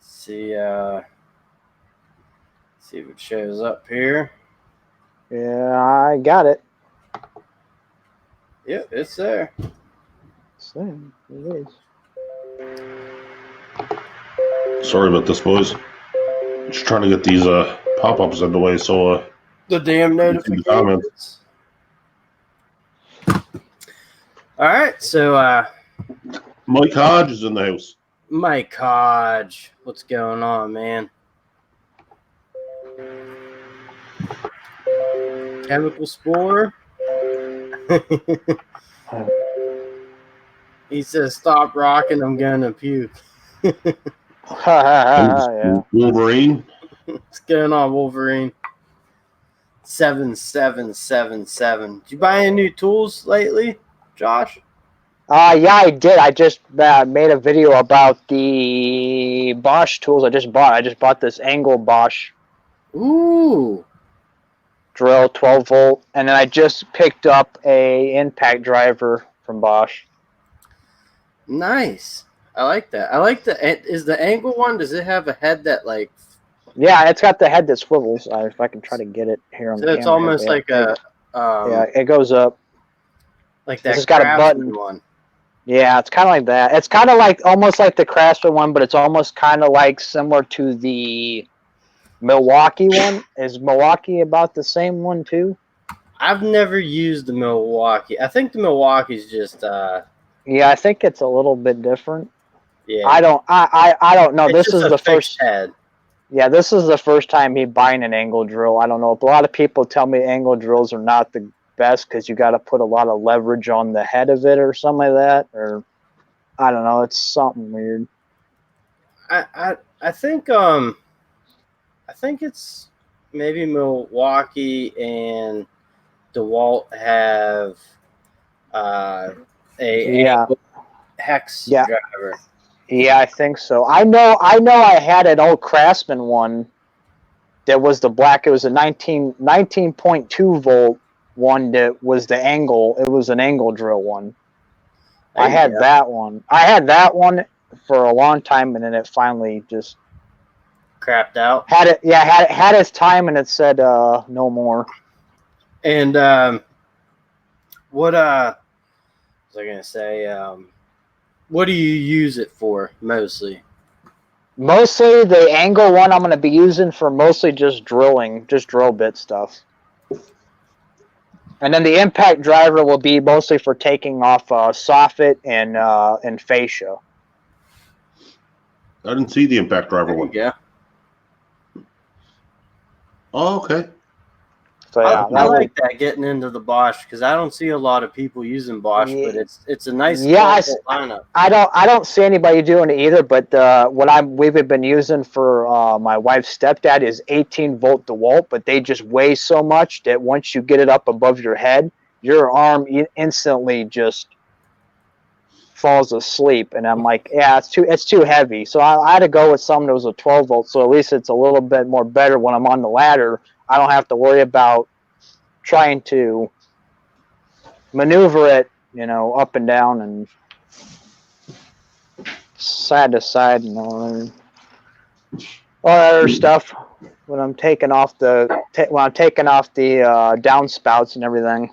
See if it shows up here. Yeah, I got it. Yep, it's there. It is. Sorry about this, boys. Just trying to get these pop-ups out of the way so the damn notifications. All right, so Mike Hodge is in the house. Mike Hodge, what's going on, man? Chemical spore. He says, "Stop rocking. I'm gonna puke." Yeah. Wolverine. What's going on, Wolverine? 7777. Did you buy any new tools lately, Josh? Yeah, I did. I just made a video about the Bosch tools I just bought. I just bought this angle Bosch Ooh. drill, 12 volt, and then I just picked up a impact driver from Bosch. Nice. I like that. I like is the angle one, does it have a head that like... Yeah, it's got the head that swivels. If I can try to get it here on the camera. It's almost like a... yeah, it goes up. Like that it's got a button. One. Yeah, it's kind of like that. It's kind of like almost like the Craftsman one, but it's almost kind of like similar to the Milwaukee one. Is Milwaukee about the same one too? I've never used the Milwaukee. I think the Milwaukee's just... Yeah, I think it's a little bit different. Yeah. I don't know. It's this is the first head. Yeah, this is the first time me buying an angle drill. I don't know. A lot of people tell me angle drills are not the best because you got to put a lot of leverage on the head of it or something like that, or I don't know. It's something weird. I think it's maybe Milwaukee and DeWalt have a hex driver. Yeah, I think so. I know I had an old Craftsman one that was the black. It was a 19.2 volt one that was the angle. It was an angle drill one. I had that one. I had that one for a long time, and then it finally just crapped out. Had its time, and it said no more. And what was I gonna say? What do you use it for mostly? Mostly the angle one I'm going to be using for mostly just drilling, just drill bit stuff. And then the impact driver will be mostly for taking off soffit and fascia. I didn't see the impact driver one. Yeah. Oh, okay. So yeah, I like that, getting into the Bosch, because I don't see a lot of people using Bosch, but it's a nice lineup. I don't see anybody doing it either, but what we've been using for my wife's stepdad is 18 volt DeWalt, but they just weigh so much that once you get it up above your head, your arm instantly just falls asleep. And I'm like, yeah, it's too heavy. So I had to go with something that was a 12 volt, so at least it's a little bit more better when I'm on the ladder. I don't have to worry about trying to maneuver it, up and down and side to side, and all that other stuff. When I'm taking off the downspouts and everything,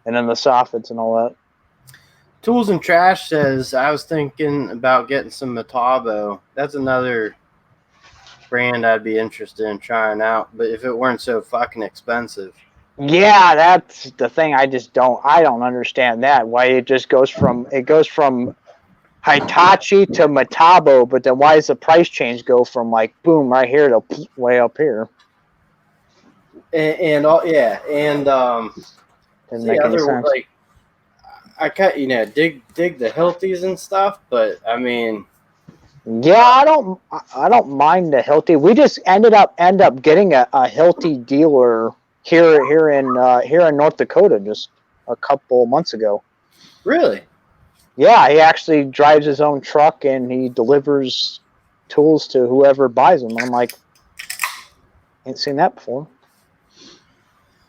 and then the soffits and all that. Tools and Trash says, I was thinking about getting some Metabo. That's another brand I'd be interested in trying out, but if it weren't so fucking expensive. Yeah, that's the thing. I don't understand that, why it goes from Hitachi to Metabo, but then why does the price change go from like boom right here to way up here? And doesn't make any sense. Like, I cut, dig the Hiltis and stuff, but I mean, yeah, I don't mind the Hilti. We just end up getting a Hilti dealer here in North Dakota just a couple months ago. Really? Yeah, he actually drives his own truck and he delivers tools to whoever buys them. I'm like, ain't seen that before.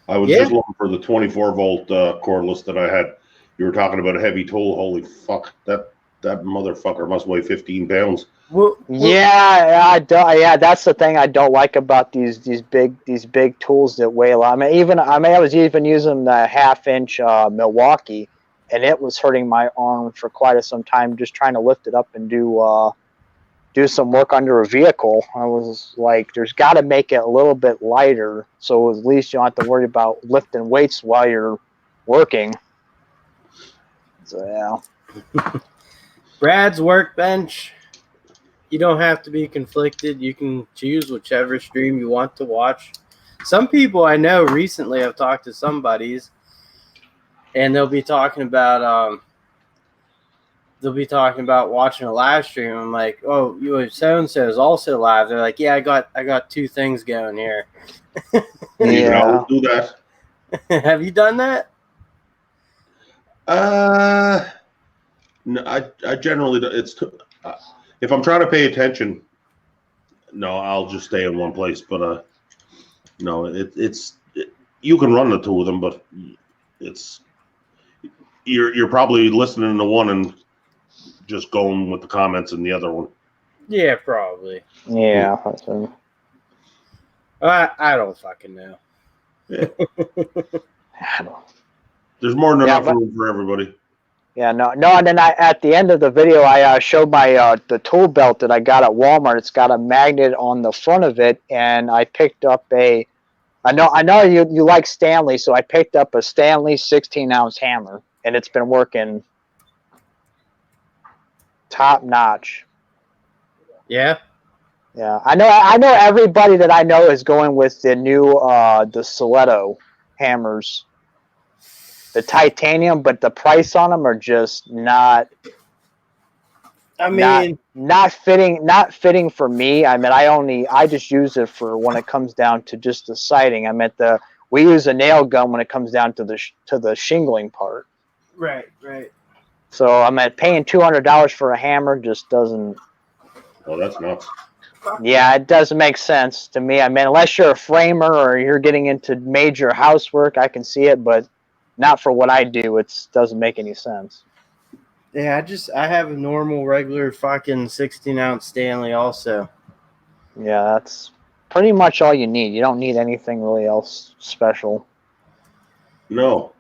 I was just looking for the 24 volt cordless that I had. You were talking about a heavy tool. Holy fuck! That that motherfucker must weigh 15 pounds. Yeah, yeah, that's the thing I don't like about these big tools that weigh a lot. I was even using the 1/2-inch Milwaukee, and it was hurting my arm for quite some time just trying to lift it up and do some work under a vehicle. I was like, there's got to make it a little bit lighter, so at least you don't have to worry about lifting weights while you're working. So yeah. Brad's workbench. You don't have to be conflicted. You can choose whichever stream you want to watch. Some people I know recently, I've talked to some buddies, and they'll be talking about watching a live stream. I'm like, oh, so and so is also live. They're like, yeah, I got two things going here. You can always do that. Have you done that? No, I generally if I'm trying to pay attention, no, I'll just stay in one place. But no, you can run the two of them, but you're probably listening to one and just going with the comments in the other one. Yeah, probably. Yeah. I don't fucking know. Yeah. There's more than enough room for everybody. Yeah, no, and then at the end of the video, I showed my the tool belt that I got at Walmart. It's got a magnet on the front of it, and I picked up I know you like Stanley, so I picked up a Stanley 16-ounce hammer, and it's been working top notch. Yeah. Yeah, I know everybody that I know is going with the new the Stiletto hammers. The titanium, but the price on them are just not. I mean, not fitting for me. I mean, I just use it for when it comes down to just the sighting. We use a nail gun when it comes down to the shingling part. Right. So paying $200 for a hammer just doesn't. Well, that's nuts. Yeah, it doesn't make sense to me. I mean, unless you're a framer or you're getting into major housework, I can see it, but not for what I do. It doesn't make any sense. Yeah, I have a normal, regular fucking 16-ounce Stanley also. Yeah, that's pretty much all you need. You don't need anything really else special. No.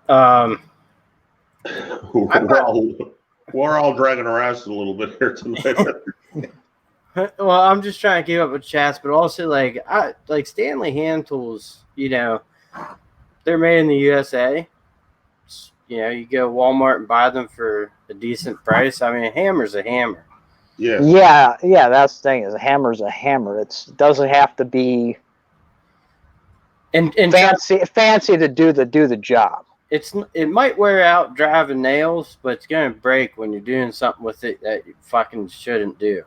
Um, We're all dragging our ass a little bit here tonight. Well, I'm just trying to keep up with chats, but also like Stanley hand tools, they're made in the USA. You go Walmart and buy them for a decent price. I mean, a hammer's a hammer. Yeah. Yeah. That's the thing, is a hammer's a hammer. It doesn't have to be and fancy to do the job. It might wear out driving nails, but it's gonna break when you're doing something with it that you fucking shouldn't do.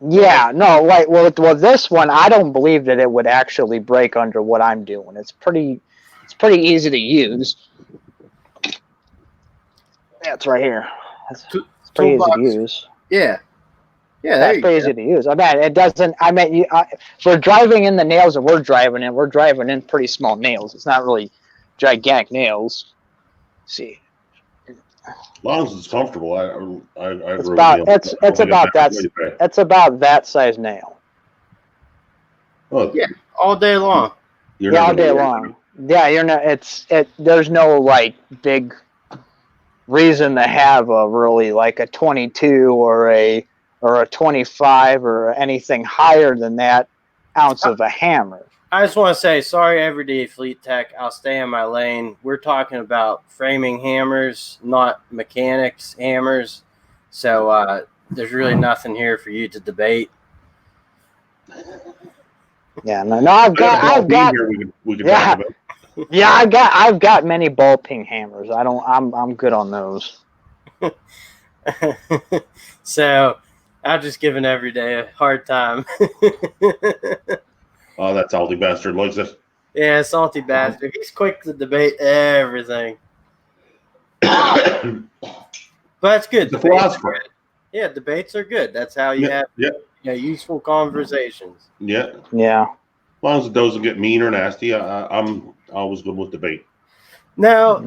Yeah, no, like well, this one I don't believe that it would actually break under what I'm doing. It's pretty easy to use. Yeah, it's right here. It's pretty easy to use. Yeah, that's pretty easy to use. I mean, it doesn't. I mean, for driving in the nails that we're driving in pretty small nails. It's not really gigantic nails. Let's see. As long as it's comfortable, I agree. It's about that size nail. Oh, yeah, all day long. All day long. Yeah, you're not. There's no like big reason to have a really like a 22 or a 25 or anything higher than that ounce of a hammer. I just want to say, sorry, Everyday Fleet Tech. I'll stay in my lane. We're talking about framing hammers, not mechanics hammers. So there's really nothing here for you to debate. Yeah, no, I've got. We can talk about. Yeah, I've got many ball peen hammers. I'm good on those. So I'm just giving Everyday a hard time. Oh, that salty bastard likes it. Yeah, salty bastard. He's quick to debate everything. But it's good. The philosopher. Yeah, debates are good. That's how you have useful conversations. Yeah. Yeah. As long as it doesn't get mean or nasty, I'm always good with debate. Now,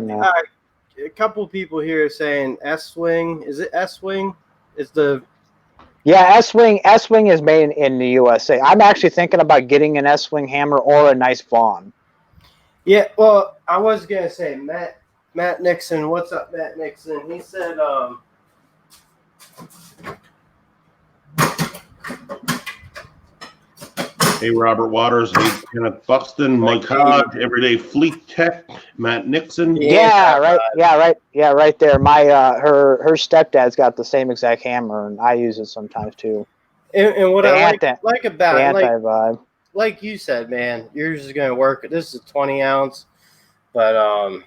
a couple people here saying S-Wing. Is it S-Wing? Is the Yeah, S-Wing is made in the USA. I'm actually thinking about getting an S-Wing hammer or a nice Vaughn. Yeah, well, I was gonna say Matt Nixon. What's up, Matt Nixon? He said, Hey, Robert Waters. Hey, Kenneth Buxton, Mike Hodge, Everyday Fleet Tech, Matt Nixon. Yeah, right. Yeah, right there. My her stepdad's got the same exact hammer, and I use it sometimes too. and what The I anti- like The about it, anti-vibe. like you said, man, yours is gonna work. This is a 20 ounce, but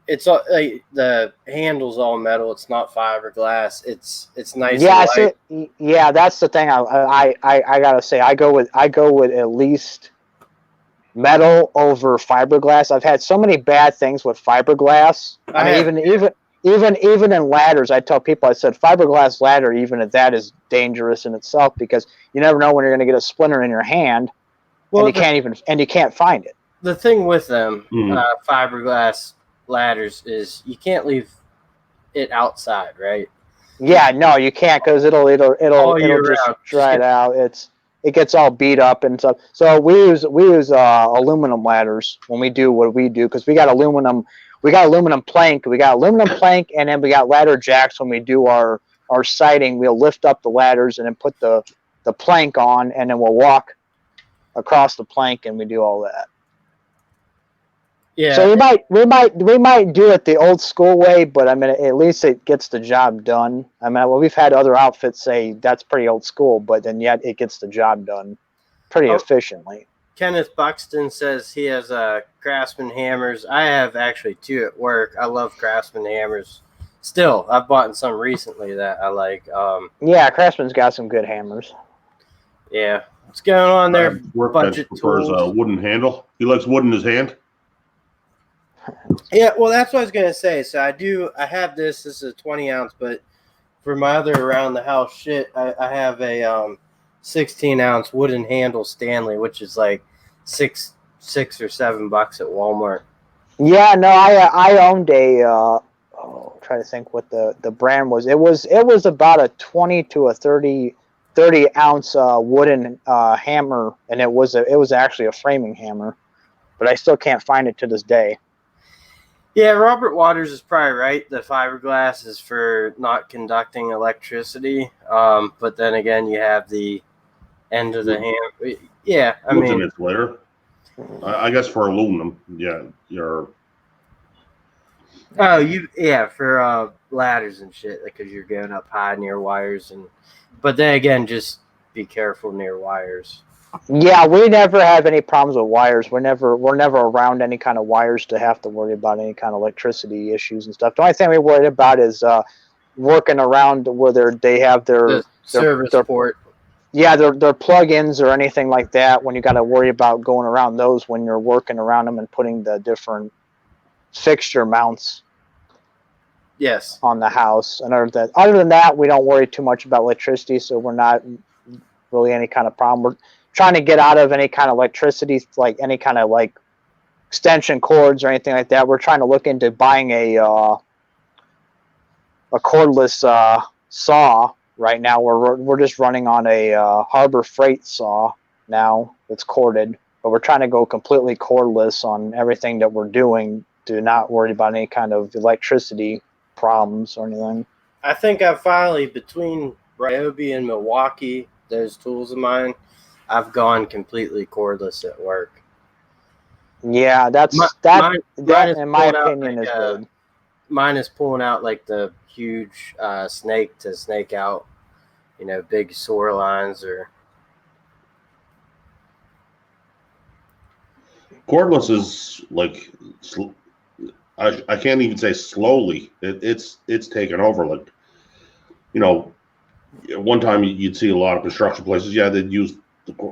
it's all like the handle's all metal. It's not fiberglass. It's nice. Yeah, and light. yeah, that's the thing. I gotta say, I go with at least metal over fiberglass. I've had so many bad things with fiberglass. I mean, even in ladders, I tell people, I said fiberglass ladder, even at that, is dangerous in itself because you never know when you're going to get a splinter in your hand, Well, and you can't find it. The thing with them fiberglass ladders is you can't leave it outside, right? Yeah, no, you can't because it'll just round. dry it out. It gets all beat up and stuff. So we use aluminum ladders when we do what we do because we got aluminum plank, and then we got ladder jacks when we do our sighting. We'll lift up the ladders and then put the plank on, and then we'll walk across the plank, and we do all that. Yeah. So we might do it the old school way, but I mean at least it gets the job done. I mean, well, we've had other outfits say that's pretty old school, but then yet it gets the job done pretty efficiently. Kenneth Buxton says he has Craftsman hammers. I have actually 2 at work. I love Craftsman hammers. Still, I've bought some recently that I like. Yeah, Craftsman's got some good hammers. Yeah, what's going on there? Workbench prefers a wooden handle. He likes wood in his hand. Yeah, well, that's what I was gonna say. So I have this. This is a 20 ounce, but for my other around the house shit, I have a 16 ounce wooden handle Stanley, which is like $6 or $7 at Walmart. Yeah, no, I owned a. Try to think what the brand was. It was about a 20 to a 30 ounce wooden hammer, and it was actually a framing hammer, but I still can't find it to this day. Yeah, Robert Waters is probably right. The fiberglass is for not conducting electricity. But then again, you have the end of the hammer. Yeah, I mean, an insulator. I guess for aluminum, yeah, you're. Oh, for ladders and shit, because you're going up high near wires, but then again, just be careful near wires. Yeah, we never have any problems with wires. We're never around any kind of wires to have to worry about any kind of electricity issues and stuff. The only thing we worry about is working around where they have their service port. Yeah, their plug-ins or anything like that. When you got to worry about going around those when you're working around them and putting the different fixture mounts. Yes. On the house, and other than that, we don't worry too much about electricity, so we're not really any kind of problem. We're trying to get out of any kind of electricity, like any kind of like extension cords or anything like that. We're trying to look into buying a cordless saw right now. We're just running on a Harbor Freight saw now. It's corded, but we're trying to go completely cordless on everything that we're doing to not worry about any kind of electricity problems or anything. I think I finally, between Ryobi and Milwaukee, those tools of mine, I've gone completely cordless at work. Yeah, that in my opinion is good. Mine is pulling out like the huge snake to snake out, big sewer lines or. Cordless is like, I can't even say slowly. It's taken over. Like, one time you'd see a lot of construction places. Yeah, they'd use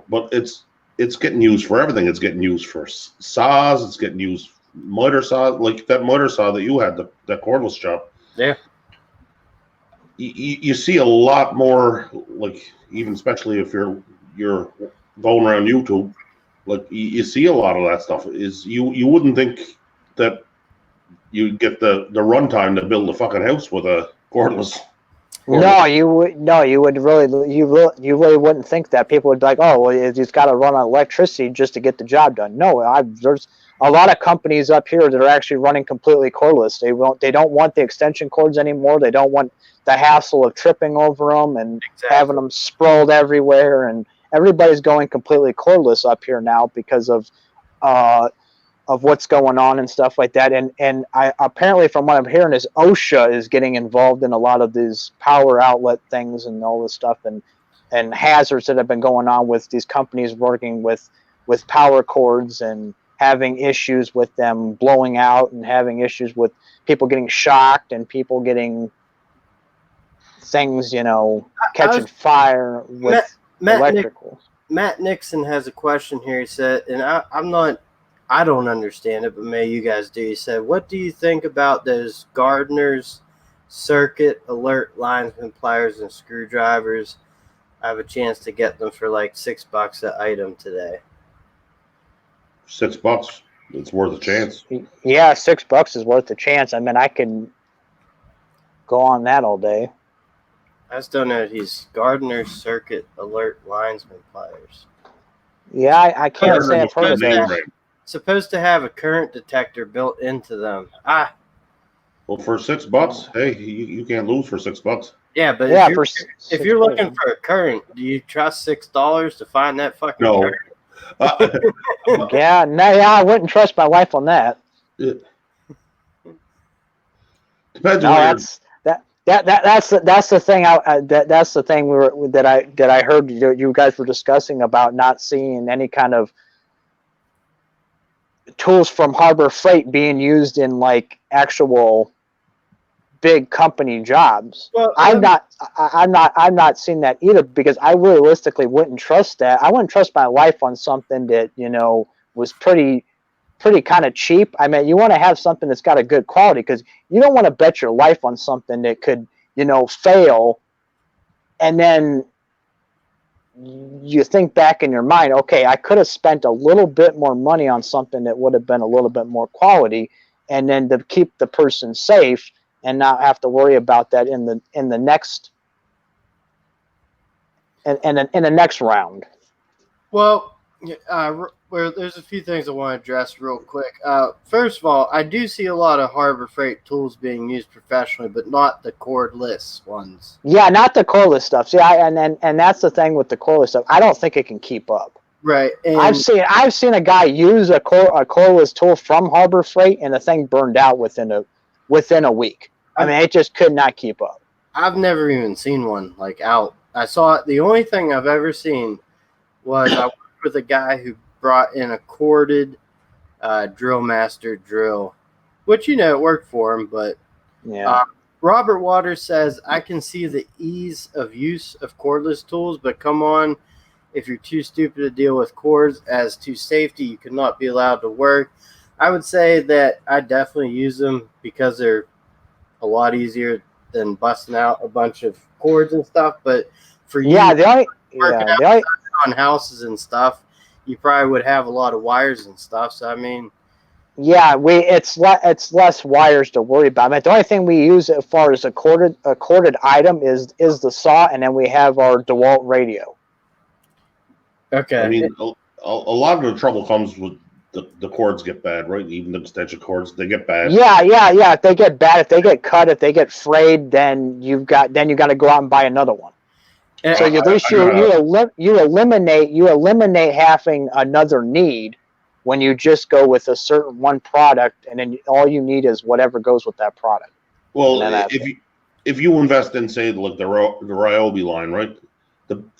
but it's getting used for everything. It's getting used for saws. It's getting used miter saws, like that miter saw that you had, that cordless job. Yeah. You see a lot more, like, even especially if you're going around YouTube, like you see a lot of that stuff. Is you wouldn't think that you get the runtime to build a fucking house with a cordless. No, you would really, you really wouldn't think that. People would be like, oh, well, it's got to run on electricity just to get the job done. No, there's a lot of companies up here that are actually running completely cordless. They don't want the extension cords anymore. They don't want the hassle of tripping over them and having them sprawled everywhere. And everybody's going completely cordless up here now because of what's going on and stuff like that. And I apparently, from what I'm hearing, is OSHA is getting involved in a lot of these power outlet things and all this stuff and hazards that have been going on with these companies working with power cords and having issues with them blowing out and having issues with people getting shocked and people getting things, catching fire with electrical. Matt Nixon has a question here. He said, and I don't understand it, but maybe you guys do. He said, what do you think about those gardeners, circuit, alert, linesman pliers, and screwdrivers? I have a chance to get them for like $6 an item today. $6? It's worth a chance. Yeah, $6 is worth a chance. I mean, I can go on that all day. I just don't know if he's gardener, circuit, alert, linesman pliers. Yeah, I can't say I've heard of those. Supposed to have a current detector built into them. Well, for $6, hey, you can't lose for $6. Yeah, but if you're looking for a current, do you trust $6 to find that fucking current? Yeah, I wouldn't trust my wife on that. Depends no, that's the thing. That's the thing that I heard you guys were discussing about not seeing any kind of tools from Harbor Freight being used in like actual big company jobs. Well, I'm not seeing that either because I realistically wouldn't trust that. I wouldn't trust my life on something that was pretty kind of cheap. I mean, you want to have something that's got a good quality because you don't want to bet your life on something that could fail, and then you think back in your mind, okay, I could have spent a little bit more money on something that would have been a little bit more quality, and then to keep the person safe and not have to worry about that in the next in the next round. Well, there's a few things I want to address real quick. First of all, I do see a lot of Harbor Freight tools being used professionally, but not the cordless ones. Yeah, not the cordless stuff. See, and that's the thing with the cordless stuff. I don't think it can keep up. Right. And I've seen a guy use a cordless tool from Harbor Freight, and the thing burned out within a week. I mean, it just could not keep up. I've never even seen one like out. I saw it. The only thing I've ever seen was I worked with a guy who brought in a corded Drill Master drill, which it worked for him. But yeah, Robert Waters says I can see the ease of use of cordless tools, but come on, if you're too stupid to deal with cords as to safety, you cannot be allowed to work. I would say that I definitely use them because they're a lot easier than busting out a bunch of cords and stuff. But for you, on houses and stuff, you probably would have a lot of wires and stuff. So I mean, yeah, it's less wires to worry about. I mean, the only thing we use as far as a corded item is the saw, and then we have our DeWalt radio. Okay. I mean, a lot of the trouble comes with the cords get bad, right? Even the extension cords, they get bad. Yeah. If they get bad, if they get cut, if they get frayed, then you got to go out and buy another one. So at least you eliminate having another need when you just go with a certain one product, and then all you need is whatever goes with that product. Well, if you invest in, say, like the Ryobi line, right?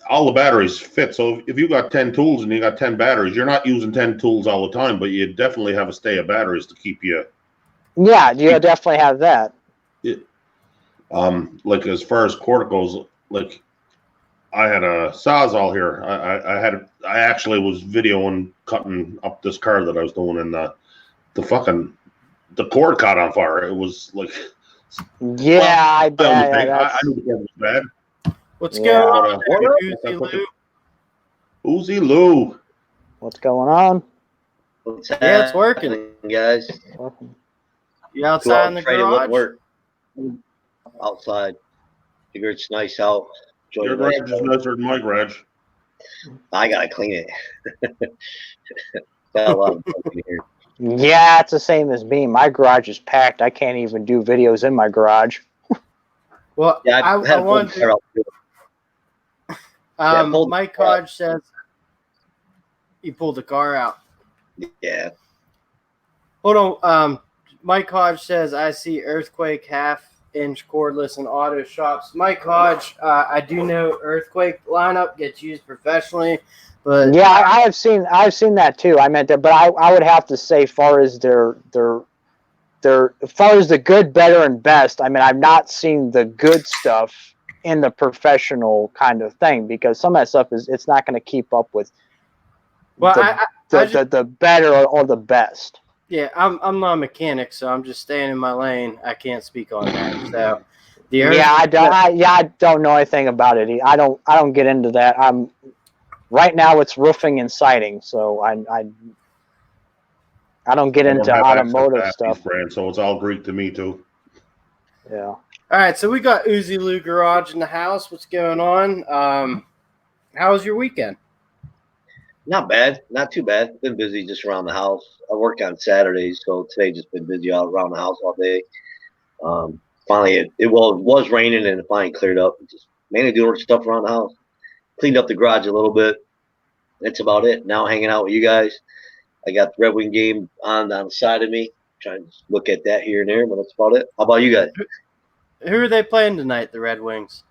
All the batteries fit. So if you got 10 tools and you got 10 batteries, you're not using 10 tools all the time, but you definitely have a stay of batteries to keep you. Yeah, you definitely have that. Like as far as cord goes, like I had a Sawzall here. I actually was videoing cutting up this car that I was doing, and the cord caught on fire. It was like, I bet. I knew the cord was bad. What's going on, Ouzo Lou? Ouzo Lou. What's going on? What's yeah, it's working, guys. You outside in the Trade it wouldn't garage? work. Outside. Figure it's nice out. Enjoy Your the nice garage is weather. nicer than my garage. I gotta clean it. Got a lot of junk in here. Yeah, it's the same as me. My garage is packed. I can't even do videos in my garage. Well, Yeah, I had wanted to, pulled Mike the car out. Hodge says he pulled the car out. Yeah. Hold on. Mike Hodge says, I see Earthquake half-inch cordless in auto shops. Mike Hodge, I do know Earthquake lineup gets used professionally, but Yeah, I've seen that too. I meant that, but I would have to say, far as their as far as the good, better, and best. I mean, I've not seen the good stuff in the professional kind of thing, because some of that stuff it's not going to keep up with well, the better or the best. yeah, I'm not a mechanic, so I'm just staying in my lane. I can't speak on that. So the Yeah, I don't know anything about it. I don't get into that. Right now it's roofing and siding, so I don't get I don't into have access to automotive half stuff. these brands, so it's all Greek to me too. Yeah. All right, so we got Uzi Lou Garage in the house. What's going on? How was your weekend? Not bad. Not too bad. Been busy just around the house. I work on Saturdays, so today just been busy out around the house all day. Finally, it was raining and it finally cleared up. Just mainly doing stuff around the house. Cleaned up the garage a little bit. That's about it. Now hanging out with you guys. I got the Red Wing game on the side of me. Trying to look at that here and there, but that's about it. How about you guys? Who are they playing tonight, the Red Wings?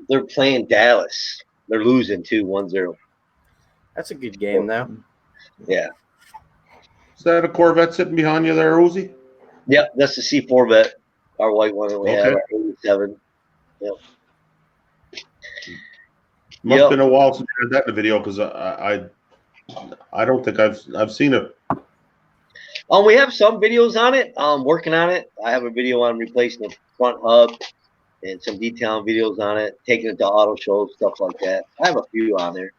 They're playing Dallas. They're losing 1-0. That's a good game, though. Yeah. Is that a Corvette sitting behind you there, Uzi? Yep, that's the C4 vet. Our white one that we have, Okay. our 87. Yep. Must Yep. have been a while since you had that in the video, because I don't think I've seen it. We have some videos on it. Working on it. I have a video on replacing the front hub and some detailing videos on it, taking it to auto shows, stuff like that. I have a few on there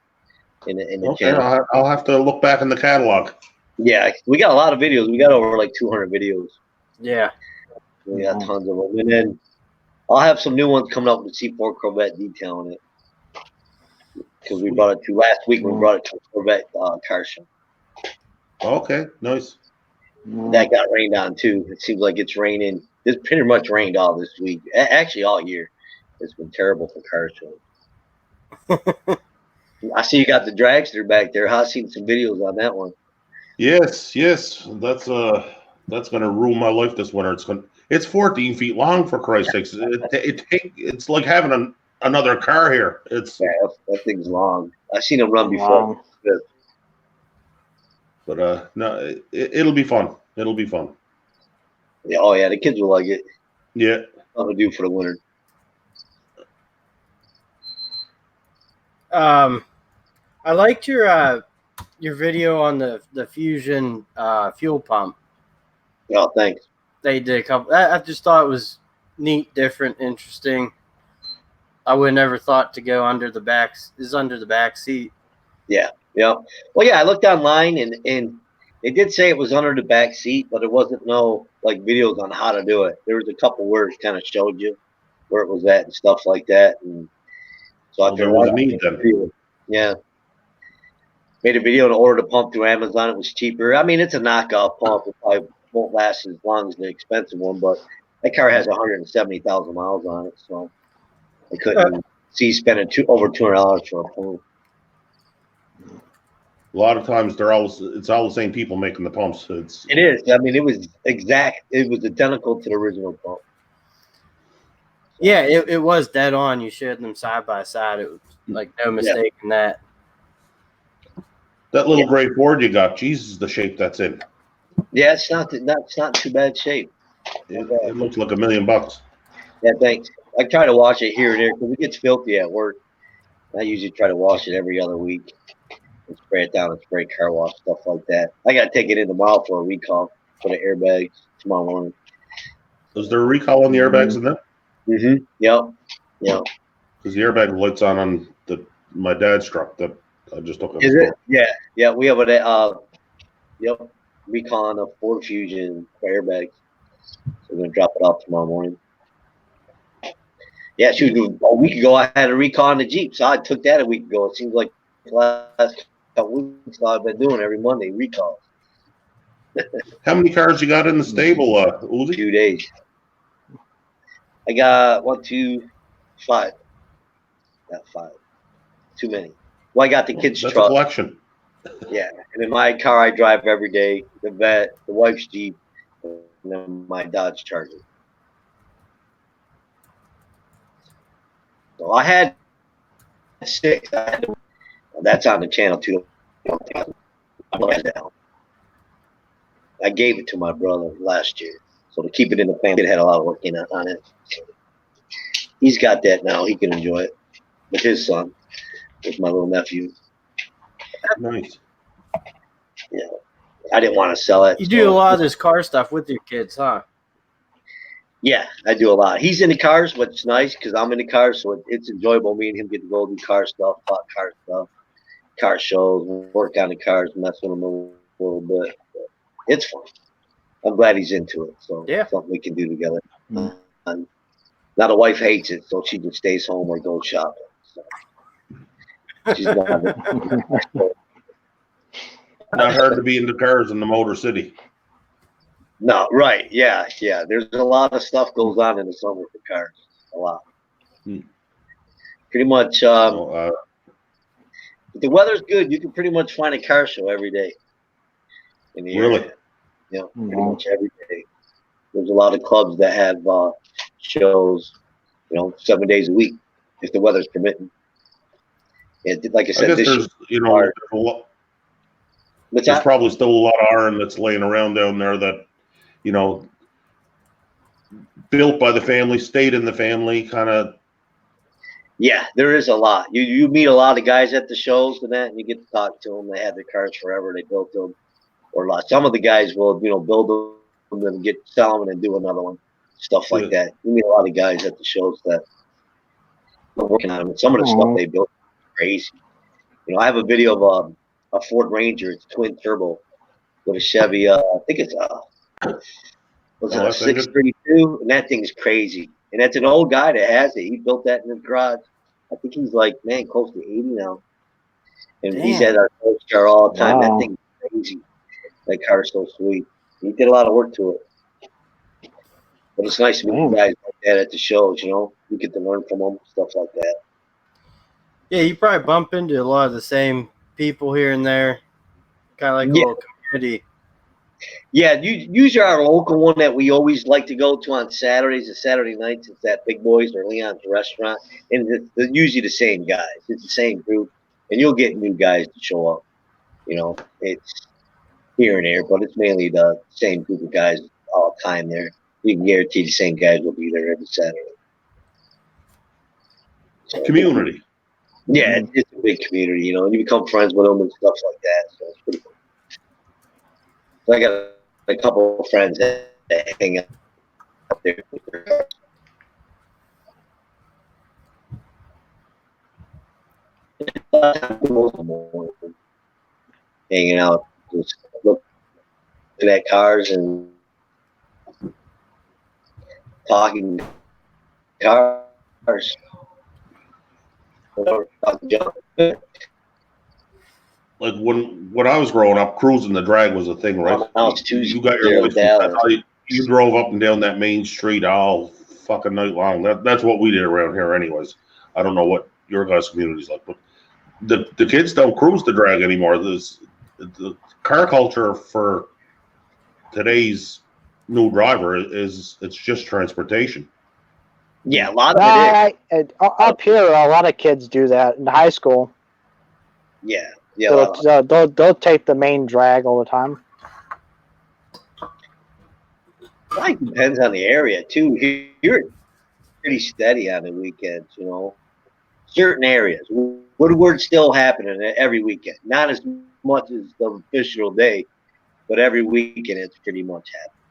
in the Okay, channel. I'll have to look back in the catalog. Yeah, we got a lot of videos. We got over like 200 videos. Yeah. We got tons of them. And then I'll have some new ones coming up with the C4 Corvette detailing it. Because we brought it to last week, we brought it to a Corvette car show. Okay, nice. That got rained on too. It seems like it's raining. It's pretty much rained all this week. Actually, all year. It's been terrible for car shows. I see you got the dragster back there. I've seen some videos on that one. Yes. That's gonna ruin my life this winter. It's 14 feet long, for Christ's sakes. It's like having another car here. It's That thing's long. I've seen them run before. Wow. But no, it'll be fun. It'll be fun. Yeah, oh yeah, the kids will like it. Yeah. Nothing to do for the winter. I liked your video on the Fusion fuel pump. Oh, thanks. They did a couple. I just thought it was neat, different, interesting. I would never thought to go under the back seat. Yeah. Well, yeah, I looked online and it did say it was under the back seat, but it wasn't no like videos on how to do it. There was a couple words kind of showed you where it was at and stuff like that. And so Well, there was a need then. Yeah. Made a video to order the pump through Amazon. It was cheaper. I mean, it's a knockoff pump. It probably won't last as long as the expensive one, but that car has 170,000 miles on it, so I couldn't see spending over $200 for a pump. A lot of times it's all the same people making the pumps. It is. I mean, it was exact. It was identical to the original pump. Yeah, it was dead on. You showed them side by side. It was like no mistake in that. That little gray Ford you got, Jesus, the shape that's in. Yeah, it's not too bad shape. It looks like $1 million. Yeah, thanks. I try to wash it here and there because it gets filthy at work. I usually try to wash it every other week and spray it down and spray car wash, stuff like that. I got to take it in tomorrow for a recall for the airbags tomorrow morning. Is there a recall on the airbags in that? Mm-hmm. Yep. Because the airbag lights on my dad's truck that I just took. Is it? Yeah. We have a recall on a Ford Fusion for airbags. We're gonna drop it off tomorrow morning. Yeah, shoot, a week ago I had a recall on the Jeep, so I took that a week ago. It seems like the last couple weeks I've been doing every Monday recalls. How many cars you got in the stable, Uzi? 2 days. I got 1, 2, 5. Got 5. Too many. Well, I got the kids' That's a truck. collection. Yeah, and in my car I drive every day. The vet, the wife's Jeep, and then my Dodge Charger. So I had 6. That's on the channel too. I gave it to my brother last year, so to keep it in the family, it had a lot of work on it. He's got that now. He can enjoy it with his son, with my little nephew. Nice. Yeah, I didn't want to sell it. You do a lot of this car stuff with your kids, huh? Yeah, I do a lot. He's into cars, but it's nice because I'm into cars, so it's enjoyable. Me and him get to go do car stuff, car shows, work on the cars, mess with them a little bit. But it's fun. I'm glad he's into it. So Yeah. something we can do together. Now the wife hates it, so she just stays home or goes shopping. So she's not. Not hard to be into cars in the Motor City. No, right? Yeah. There's a lot of stuff goes on in the summer for cars. A lot. Pretty much. If the weather's good, you can pretty much find a car show every day. In the Really? area. Yeah, pretty much every day. There's a lot of clubs that have shows, 7 days a week, if the weather's permitting. And like I said, I guess this there's probably still a lot of iron that's laying around down there that, built by the family, stayed in the family, kind of. Yeah, there is a lot. You meet a lot of guys at the shows and that, and you get to talk to them. They had their cars forever. They built them, or a lot. Some of the guys will, build them and sell them and then do another one, stuff like that. You meet a lot of guys at the shows that are working on them. And some of the stuff they built is crazy. I have a video of a Ford Ranger. It's twin turbo with a Chevy. I think it's a 632, and that thing is crazy. And that's an old guy that has it. He built that in his garage. I think he's like, close to 80 now. And he's at our coach car all the time. That thing is crazy. That car's so sweet. He did a lot of work to it. But it's nice to meet guys like that at the shows, You get to learn from them, stuff like that. Yeah, you probably bump into a lot of the same people here and there. Kind of like a little community. Yeah, usually our local one that we always like to go to on Saturdays and Saturday nights is that Big Boys or Leon's Restaurant. And they're usually the same guys. It's the same group. And you'll get new guys to show up. It's here and there, but it's mainly the same group of guys all the time there. You can guarantee the same guys will be there every Saturday. So, community. Yeah, it's a big community, and you become friends with them and stuff like that. So it's pretty cool. So I got a couple of friends that hang out there. Hanging out, just looking at cars and talking cars. Like when I was growing up, cruising the drag was a thing, right? You got your license. That's how you drove up and down that main street all fucking night long. That's what we did around here, anyways. I don't know what your guys' community's like, but the kids don't cruise the drag anymore. The car culture for today's new driver it's just transportation. Yeah, a lot of it. Up here, a lot of kids do that in high school. Yeah. So they'll take the main drag all the time. It depends on the area too. You're pretty steady on the weekends, Certain areas. Woodward's still happening every weekend. Not as much as the official day, but every weekend it's pretty much happening.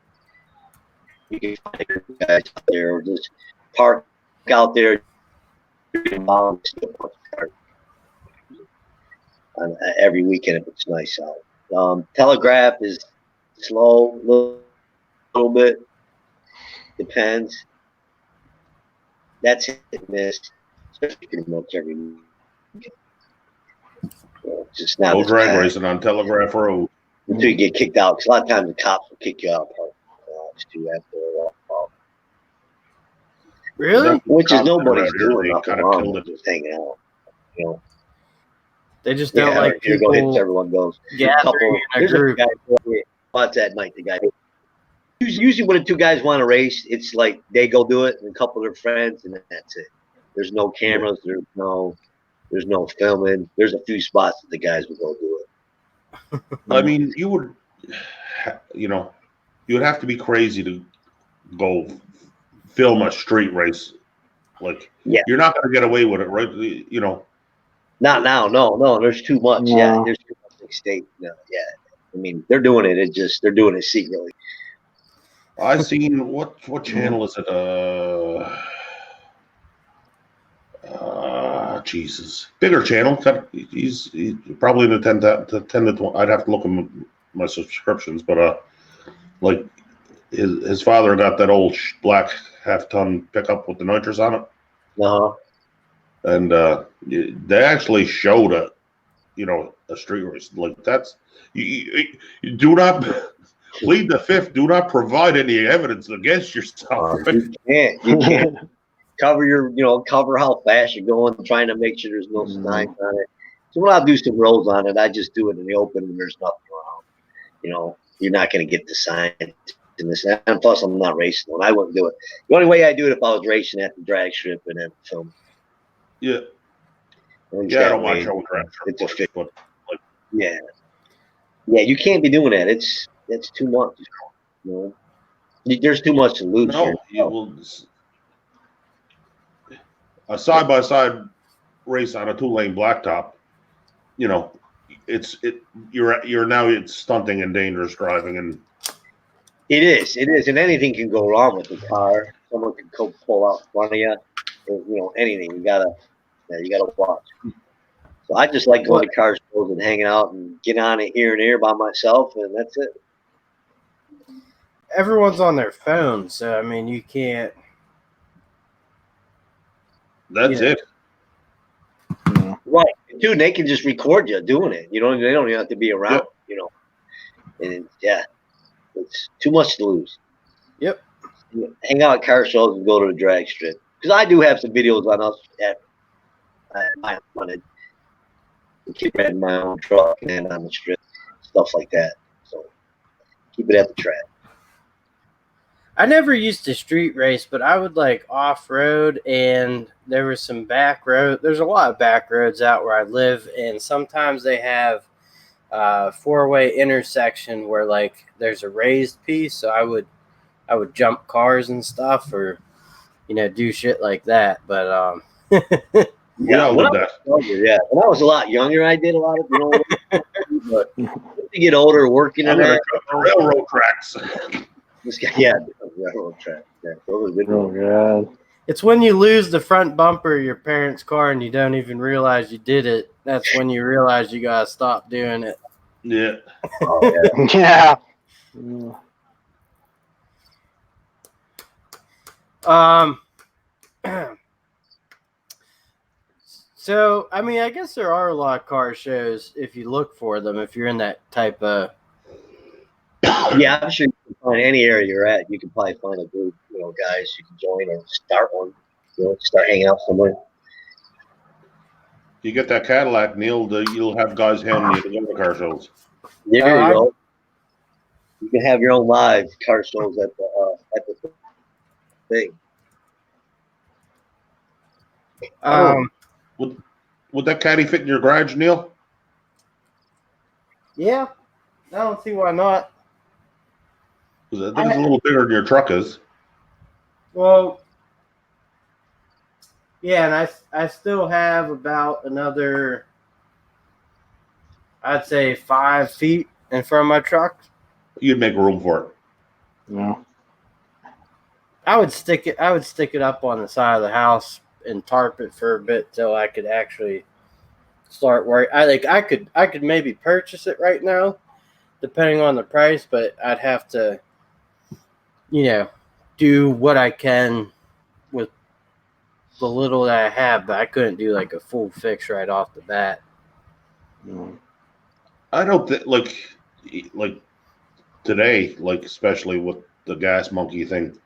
You can find guys out there or just park out there every weekend if it's nice out. Telegraph is slow a little bit. Depends. That's hit and miss, especially pretty much every week. Just not No as drag bad racing on Telegraph Road. until you get kicked out. Because a lot of times the cops will kick you out of parking lots too after a while. Really? Which is Cops that are nobody's out here, doing they nothing kinda wrong killed with it. just hanging out. You know, They just don't like here go hits. people Everyone goes. gathering in a There's group. a guy spots at night. The guy. Usually, when the two guys want to race, it's like they go do it, and a couple of their friends, and that's it. There's no cameras. There's no filming. There's a few spots that the guys will go do it. I mean, you would, you would have to be crazy to go film a street race. Like, you're not going to get away with it, right? Not now. No. There's too much. No. Yeah, there's too much at stake. No, yeah. I mean, they're doing it. They're doing it secretly. I seen what channel is it? Jesus, bigger channel. He's probably in the 10 to 20. I'd have to look at my subscriptions, but like his father got that old black half-ton pickup with the nitrous on it. Uh-huh. And they actually showed a street race. Like, that's you do not plead the fifth. Do not provide any evidence against yourself. You can't cover how fast you're going, trying to make sure there's no signs on it. So when I do some rolls on it, I just do it in the open and there's nothing around. You're not going to get the signs in this. And plus, I'm not racing one. I wouldn't do it. The only way I do it if I was racing at the drag strip and then film. Yeah. I don't mind showing drag strip. It's a fit. But yeah, you can't be doing that. It's too much. There's too much to lose. No, you will. A side-by-side race on a 2-lane blacktop, it's stunting and dangerous driving, and it is, and anything can go wrong with the car. Someone can pull out in front of you, anything. You gotta watch. So I just like going to car shows and hanging out and get on it here and there by myself, and that's it. Everyone's on their phone, so I mean, you can't. That's it. Right, dude. They can just record you doing it. They don't even have to be around. Yep. And it's too much to lose. Yep. Hang out at car shows and go to the drag strip, because I do have some videos on us at my wanted. Keep renting my own truck and on the strip, stuff like that. So keep it at the track. I never used to street race, but I would like off-road, and there was some back road. There's a lot of back roads out where I live, and sometimes they have four-way intersection where like there's a raised piece, so I would jump cars and stuff, or do shit like that. But when I was a lot younger, I did a lot of but as you get older, working on that, railroad tracks. This guy, railroad track. Yeah, those are good. Oh god! It's when you lose the front bumper of your parents' car and you don't even realize you did it. That's when you realize you gotta stop doing it. Yeah. Oh, yeah. So I mean, I guess there are a lot of car shows if you look for them. If you're in that type of Yeah, I'm sure you can find any area you're at. You can probably find a group, guys you can join or start one. Start hanging out somewhere. You get that Cadillac, Neil, you'll have guys hounding you to go to car shows. There you go. You can have your own live car shows at the thing. Would that caddy fit in your garage, Neil? Yeah, I don't see why not. I think it's a little bigger than your truck is. Well, yeah, and I still have about another, I'd say 5 feet in front of my truck. You'd make room for it. No. I would stick it up on the side of the house and tarp it for a bit till I could actually start work. I could maybe purchase it right now, depending on the price, but I'd have to, do do what I can with the little that I have, but I couldn't do like a full fix right off the bat. I don't think like today, like especially with the gas monkey thing,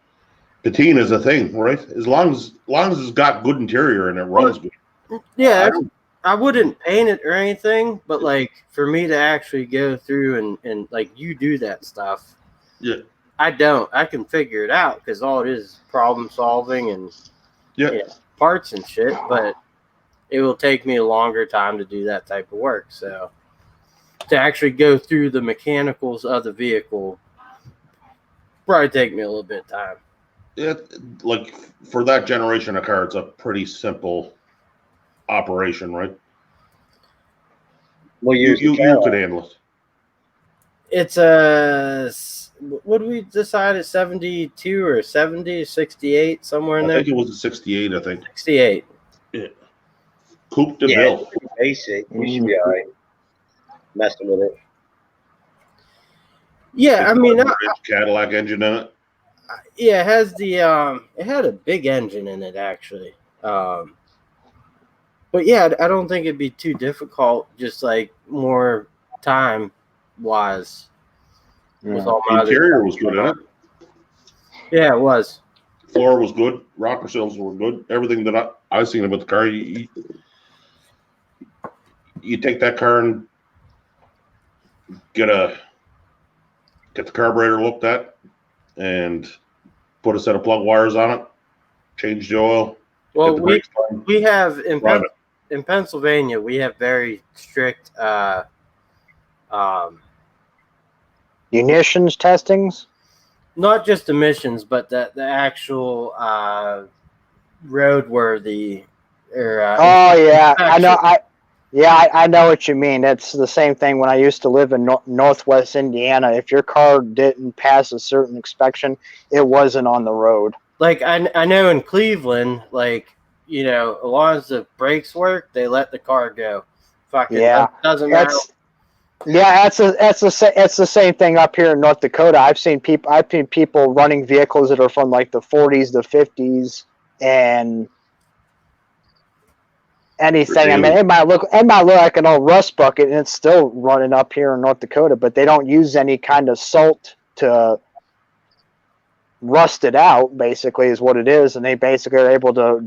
patina is a thing, right? As long as it's got good interior and it runs good. Yeah, I wouldn't paint it or anything, but like for me to actually go through and like you do that stuff. Yeah. I don't. I can figure it out because all it is problem solving and parts and shit, but it will take me a longer time to do that type of work. So to actually go through the mechanicals of the vehicle probably take me a little bit of time. Yeah, like for that generation of car, it's a pretty simple operation, right? Well, You could handle it. It's a what did we decide? 72 or 70, 68, somewhere in there? I think it was a 68, I think. 68. Yeah. Coupe de yeah, Ville. it's pretty basic. We should be all right messing with it. Yeah, I mean, Cadillac engine in it. Yeah, it has the it had a big engine in it actually. But yeah, I don't think it'd be too difficult, just like more time wise. With all my interior was good in it. Yeah, it was. Floor was good. Rocker sills were good. Everything that I've seen about the car, you take that car and get the carburetor looked at and put a set of plug wires on it, change the oil. Well, we have in Pennsylvania, we have very strict emissions testings. Not just emissions, but the actual roadworthy. I know. I know what you mean. It's the same thing when I used to live in Northwest Indiana. If your car didn't pass a certain inspection, it wasn't on the road. Like I know in Cleveland, like as long as the brakes work, they let the car go. Fucking doesn't matter. Yeah, it's the same thing up here in North Dakota. I've seen people running vehicles that are from like the 40s, the 50s, and anything. I mean, it might look like an old rust bucket, and it's still running up here in North Dakota. But they don't use any kind of salt to rust it out. Basically, is what it is, and they basically are able to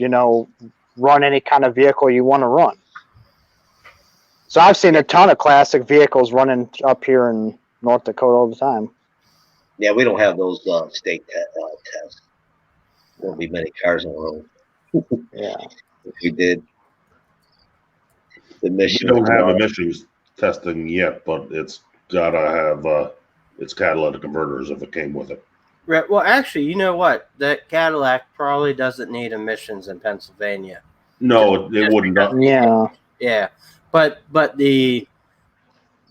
run any kind of vehicle you want to run. So I've seen a ton of classic vehicles running up here in North Dakota all the time. Yeah, we don't have those state tests. There won't be many cars on the road. Yeah. If we did. We don't have emissions testing yet, but it's got to have its catalytic converters if it came with it. Right. Well, actually, you know what? That Cadillac probably doesn't need emissions in Pennsylvania. No, it wouldn't. Yeah. Yeah. But the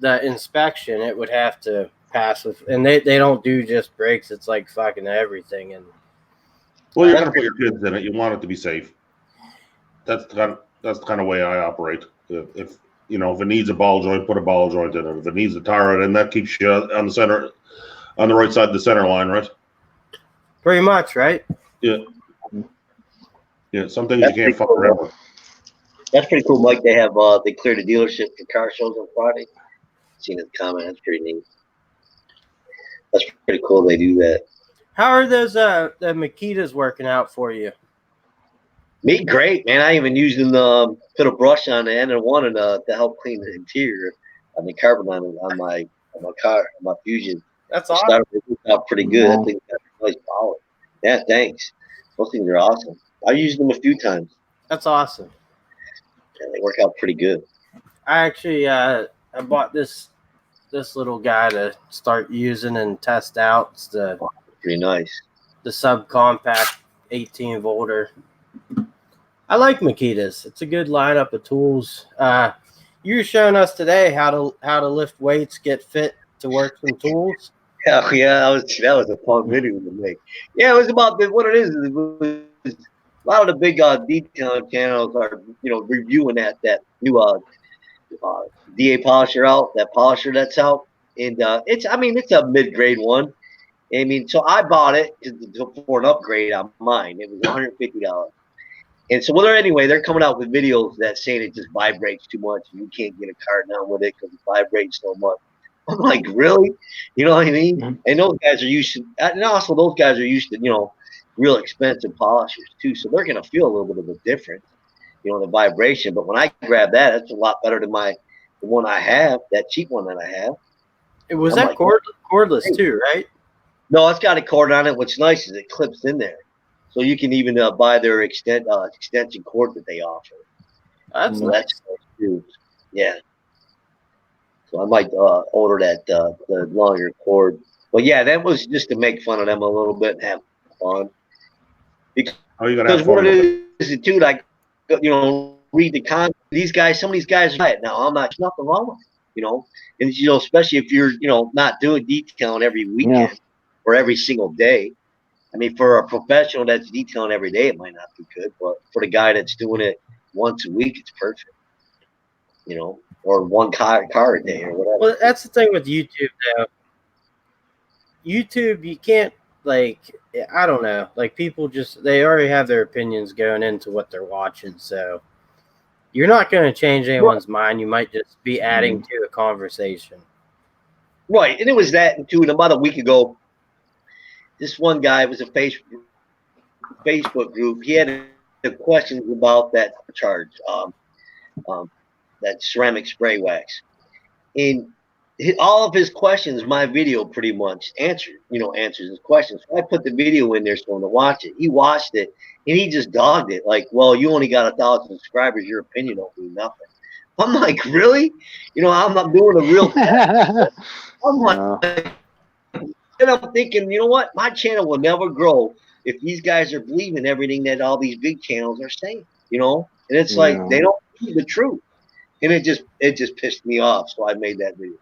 inspection, it would have to pass with, and they don't do just brakes. It's like fucking everything. And well, you're gonna put your kids in it. You want it to be safe. That's the kind of way I operate. If it needs a ball joint, put a ball joint in it. If it needs a tire, then that keeps you on the right side of the center line, right? Pretty much, right? Yeah. Yeah. Some things you can't fuck around with. That's pretty cool, Mike. They have they cleared the dealership for car shows on Friday. Seen the comment. That's pretty neat. That's pretty cool. They do that. How are those the Makitas working out for you? Me, great, man. I even used them put a brush on the end of one and to help clean the interior. I mean, carbon on my car, on my Fusion. That's awesome. It worked out pretty good. I think that's nice power. Yeah, thanks. Those things are awesome. I used them a few times. That's awesome. Yeah, they work out pretty good. I actually I bought this little guy to start using and test out. It's pretty nice. The subcompact 18 volter. I like Makitas. It's a good lineup of tools. You were showing us today how to lift weights, get fit to work some tools. Yeah, that was a fun video to make. Yeah, it was about what it is. It was, a lot of the big detail channels are reviewing that new DA polisher out, that polisher that's out, and it's a mid-grade one. I mean, so I bought it for an upgrade on mine. It was $150. And so, they're coming out with videos that saying it just vibrates too much and you can't get a car down with it because it vibrates so much. I'm like, really? You know what I mean? Mm-hmm. And those guys are used to, and also those guys are used to, real expensive polishers too. So they're going to feel a little bit of a difference, the vibration. But when I grab that, it's a lot better than the one I have, that cheap one that I have. It was I'm that like, cordless too, right? No, it's got a cord on it. What's nice is it clips in there. So you can even buy their extension cord that they offer. That's So nice. that's nice too. Yeah. So I might order that the longer cord. But yeah, that was just to make fun of them a little bit and have fun. Oh, you gotta have Because what fun with it. it is, dude, I read the comments. Some of these guys are right now. I'm not. There's nothing wrong with it, and especially if you're not doing detailing every weekend or every single day. I mean, for a professional that's detailing every day, it might not be good, but for the guy that's doing it once a week, it's perfect. Or one car a day or whatever. Well, that's the thing with YouTube, though. YouTube, you can't, I don't know. Like, people they already have their opinions going into what they're watching, so you're not going to change anyone's mind. You might just be adding to a conversation. Right, and it was that, too, and about a week ago, this one guy was a Facebook group. He had questions about that charge, that ceramic spray wax, and all of his questions, my video pretty much answers his questions. So I put the video in there for him to watch it. He watched it and he just dogged it. Like, well, you only got 1,000 subscribers. Your opinion don't mean nothing. I'm like, really? I'm not doing a real test. I'm like, and I'm thinking, you know what? My channel will never grow if these guys are believing everything that all these big channels are saying. And it's like they don't see the truth, and it just pissed me off. So I made that video.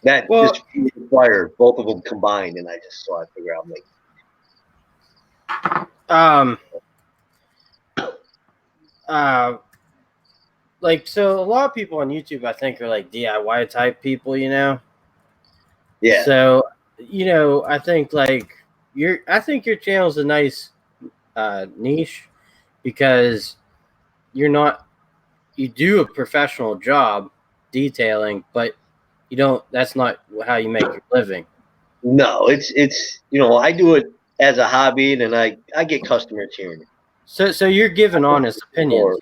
That just required both of them combined, and I figure out so a lot of people on YouTube, I think, are like DIY type people, Yeah. So, I think your channel's a nice niche because you do a professional job detailing, but that's not how you make your living. No, it's I do it as a hobby, and I get customers here and there. So you're giving honest opinions,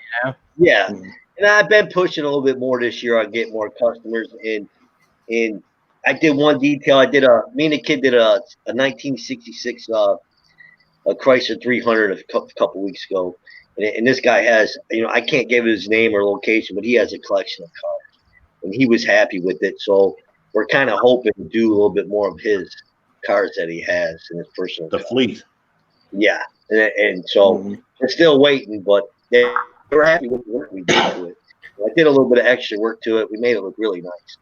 Yeah, and I've been pushing a little bit more this year. I get more customers, and I did one detail. Me and the kid did a 1966 a Chrysler 300 a couple weeks ago, and this guy has I can't give his name or location, but he has a collection of cars, and he was happy with it. So we're kind of hoping to do a little bit more of his cars that he has in his personal fleet. Yeah, and so we're still waiting, but they were happy with the work we did to it. I did a little bit of extra work to it. We made it look really nice.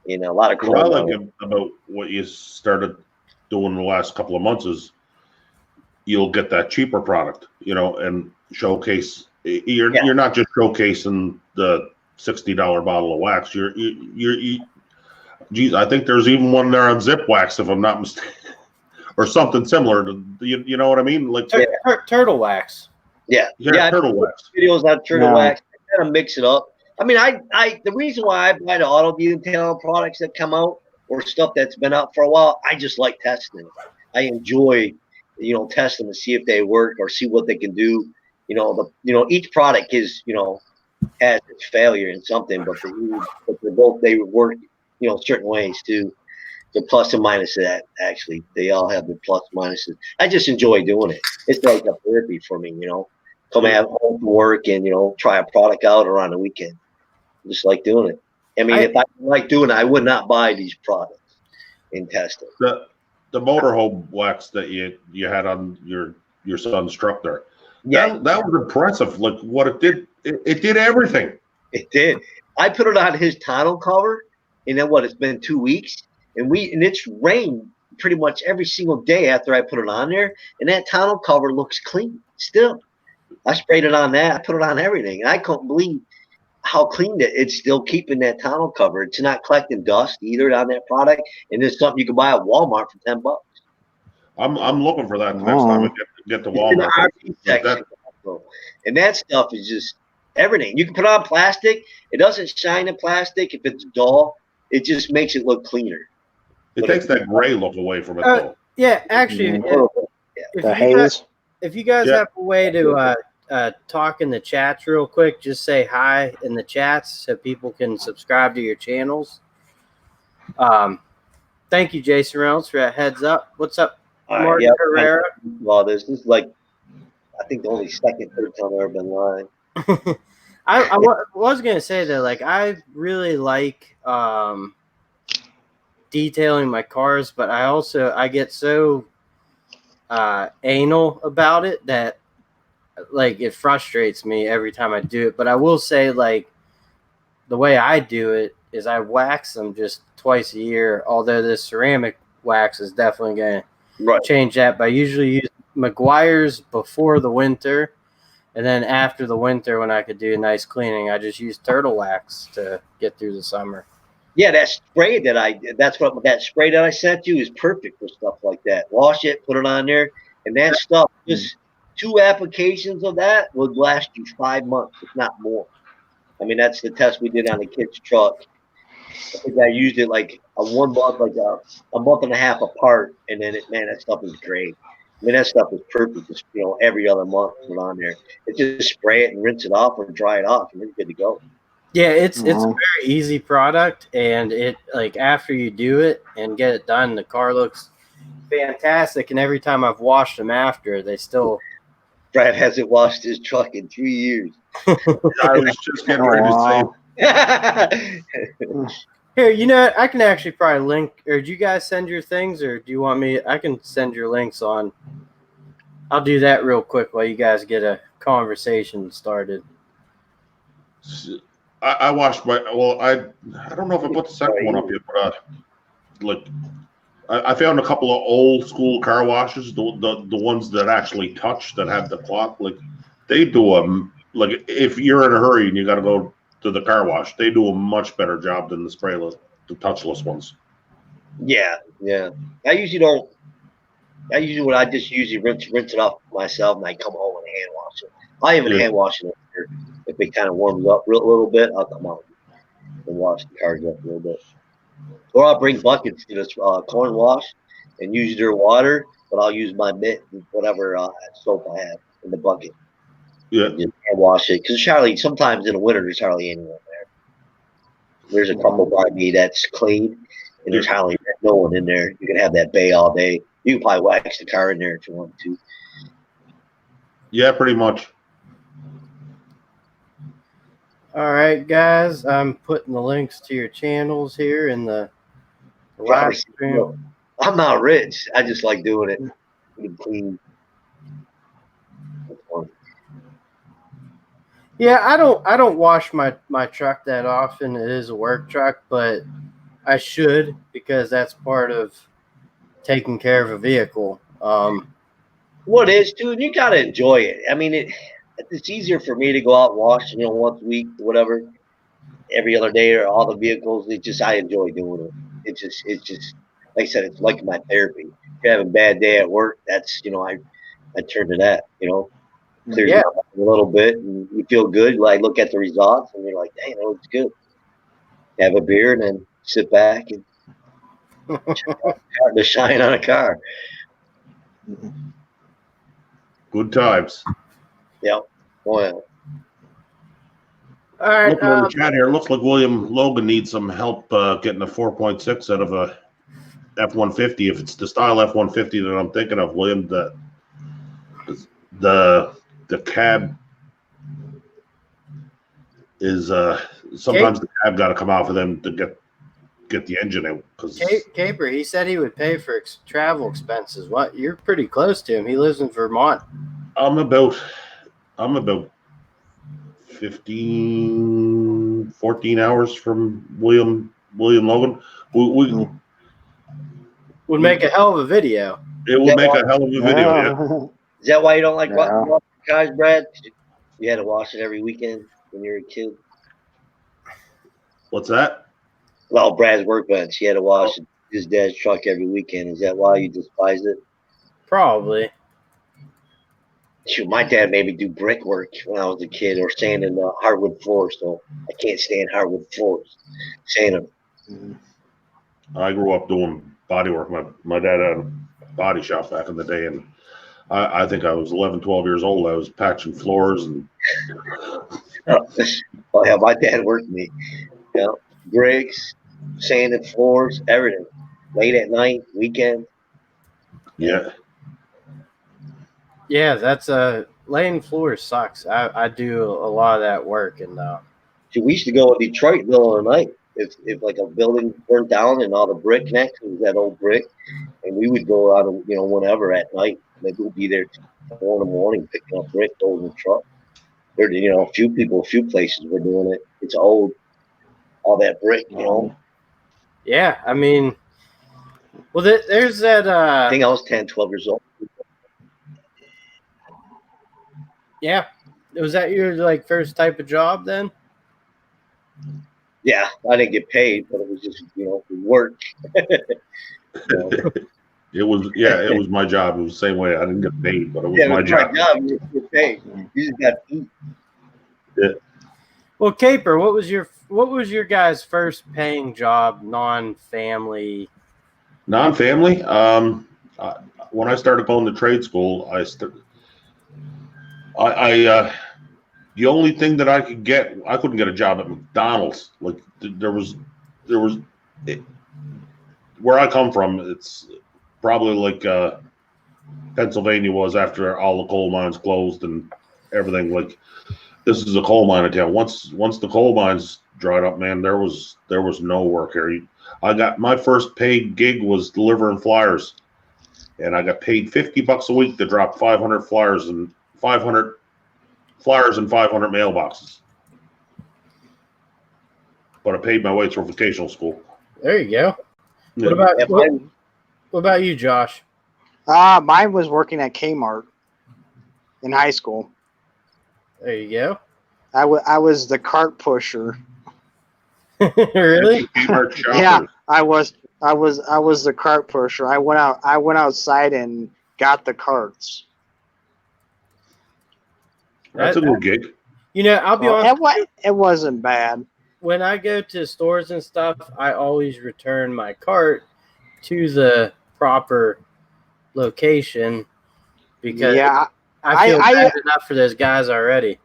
A lot of what I like about what you started doing the last couple of months is you'll get that cheaper product, and showcase. You're not just showcasing the $60 bottle of wax. Geez, I think there's even one there on Zip Wax, if I'm not mistaken, or something similar. You know what I mean? Like turtle wax. Yeah, turtle wax. Videos on turtle wax. I kind of mix it up. I mean, the reason why I buy the auto detail products that come out or stuff that's been out for a while, I just like testing it. I enjoy, testing to see if they work or see what they can do. Each product is, has its failure in something, but they work, certain ways too. The plus and minus of that, actually, they all have the plus and minuses. I just enjoy doing it. It's like a therapy for me, Come out home from work and try a product out around the weekend. Just like doing it. I mean, if I like doing it, I would not buy these products and test it. The motorhome wax that you had on your son's truck there. Yeah, that was impressive. Like what it did. It did everything. It did. I put it on his tonneau cover, and then it's been 2 weeks, and it's rained pretty much every single day after I put it on there, and that tonneau cover looks clean still. I sprayed it on that. I put it on everything, and I couldn't believe how clean it's still keeping that tonneau cover. It's not collecting dust either on that product, and it's something you can buy at Walmart for $10. I'm looking for that next time I get to It's in the Walmart. RV section, and that stuff is just everything. You can put on plastic; it doesn't shine in plastic if it's dull. It just makes it look cleaner. It takes that gray look away from it, though. Yeah, actually, The haze. if you guys have a way to talk in the chats real quick, just say hi in the chats so people can subscribe to your channels. Thank you, Jason Reynolds, for that heads up. What's up, Martin Herrera? Well, this is like, I think the only second, third time I've ever been lying. I was going to say that, like, I really like detailing my cars, but I get so anal about it that, like, it frustrates me every time I do it. But I will say, like, the way I do it is I wax them just twice a year, although this ceramic wax is definitely going to change that. But I usually use Meguiar's before the winter, and then after the winter, when I could do a nice cleaning, I just use turtle wax to get through the summer. Yeah, that spray that spray that I sent you is perfect for stuff like that. Wash it, put it on there, and that stuff, just 2 applications of that would last you 5 months, if not more. I mean, that's the test we did on the kid's truck. I think I used it like a month and a half apart, and then that stuff is great. I mean, that stuff is perfect. Just every other month put it on there. It just spray it and rinse it off or dry it off, and it's good to go. Yeah, it's a very easy product, and it, like, after you do it and get it done, the car looks fantastic. And every time I've washed them after, they still. Brad hasn't washed his truck in 3 years. I was just getting ready to say. Here, I can actually probably link. Or do you guys send your things, or do you want me? I can send your links on. I'll do that real quick while you guys get a conversation started. I washed my. Well, I don't know if I put the second one up yet, but I found a couple of old school car washes, the ones that actually touch, that have the cloth. Like, they do like, if you're in a hurry and you got to go to the car wash, they do a much better job than the sprayless, the touchless ones. Yeah. I just usually rinse it off myself, and I come home and hand wash it. I even hand wash it if it kind of warms up a little bit. I'll come out and wash the cars up a little bit, or I'll bring buckets to this corn wash and use their water, but I'll use my mitt and whatever soap I have in the bucket. Yeah, and just hand wash it, because sometimes in the winter there's hardly anyone there. There's a couple by me that's clean, and there's hardly no one in there. You can have that bay all day. You can probably wax the car in there if you want to. Yeah, pretty much. All right, guys, I'm putting the links to your channels here in the live stream. I'm not rich. I just like doing it clean. Yeah, I don't wash my truck that often. It is a work truck, but I should, because that's part of taking care of a vehicle. What it is, too, and you gotta enjoy it. I mean, it's easier for me to go out and wash, once a week, whatever, every other day, or all the vehicles. I enjoy doing it. It's just like I said, it's like my therapy. If you have a bad day at work, that's I turn to that. Clears you out a little bit, and you feel good. Like, look at the results, and you're like, dang, that looks good. Have a beer, and then sit back and the shine on a car. Good times. Yeah. Well. All right. Looking in the chat here, it looks like William Logan needs some help getting a 4.6 out of a F-150. If it's the style F-150 that I'm thinking of, William, the cab is sometimes the cab got to come off of them to get the engine out. Because Caper, he said he would pay for travel expenses. What? You're pretty close to him. He lives in Vermont. I'm about 14 hours from William Logan. We would make a hell of a video. It would make a hell of a video. Yeah. Is that why you don't like washing cars, Brad? You had to wash it every weekend when you were a kid. What's that? Well, Brad's workbench. He had to wash his dad's truck every weekend. Is that why you despise it? Probably. Shoot, my dad made me do brickwork when I was a kid, or sanding hardwood floors. So I can't stand hardwood floors. Sand them. I grew up doing body work. My dad had a body shop back in the day, and I think I was 11, 12 years old. I was patching floors and Oh yeah, my dad worked me. You know, bricks, sanding floors, everything. Late at night, weekend. yeah. Yeah, that's laying floors sucks. I do a lot of that work, and See, we used to go to Detroit middle of the night. If like a building burnt down and all the brick next to that old brick, and we would go out, whenever at night. Maybe we'd be there till 4 in the morning picking up brick, loading the truck. There, a few people, a few places were doing it. It's old, all that brick. yeah, I mean, well, there's that. I think I was 10, 12 years old. Yeah, was that your like first type of job then? Yeah, I didn't get paid, but it was just, work. It was my job. It was the same way. I didn't get paid, but it was my job. You get paid. You just got to eat. Yeah. Well, Caper, what was your guys' first paying job, non-family? Non-family. When I started going to trade school, the only thing that I couldn't get a job at McDonald's. Like there was where I come from, it's probably like Pennsylvania was after all the coal mines closed and everything. Like this is a coal mine town. Once the coal mines dried up, man, there was no work here. I got my first paid gig was delivering flyers, and I got paid $50 a week to drop 500 flyers and 500 mailboxes. But I paid my way through vocational school. There you go. Yeah. What about you, Josh? Mine was working at Kmart in high school. There you go. I was the cart pusher. Really? Yeah, I was the cart pusher. I went outside and got the carts. That's a good gig. I'll be honest. It wasn't bad. When I go to stores and stuff, I always return my cart to the proper location because I feel bad enough for those guys already.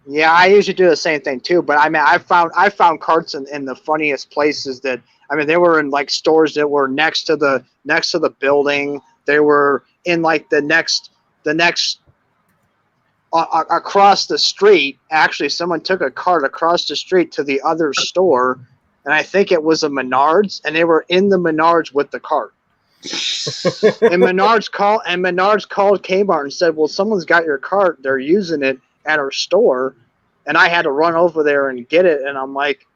Yeah, I usually do the same thing too. But I mean, I found carts in the funniest places. That I mean, they were in like stores that were next to the building. They were in like the next across the street. Actually, someone took a cart across the street to the other store, and I think it was a Menards, and they were in the Menards with the cart. and Menards called Kmart and said, "Well, someone's got your cart. They're using it at our store," and I had to run over there and get it. And I'm like,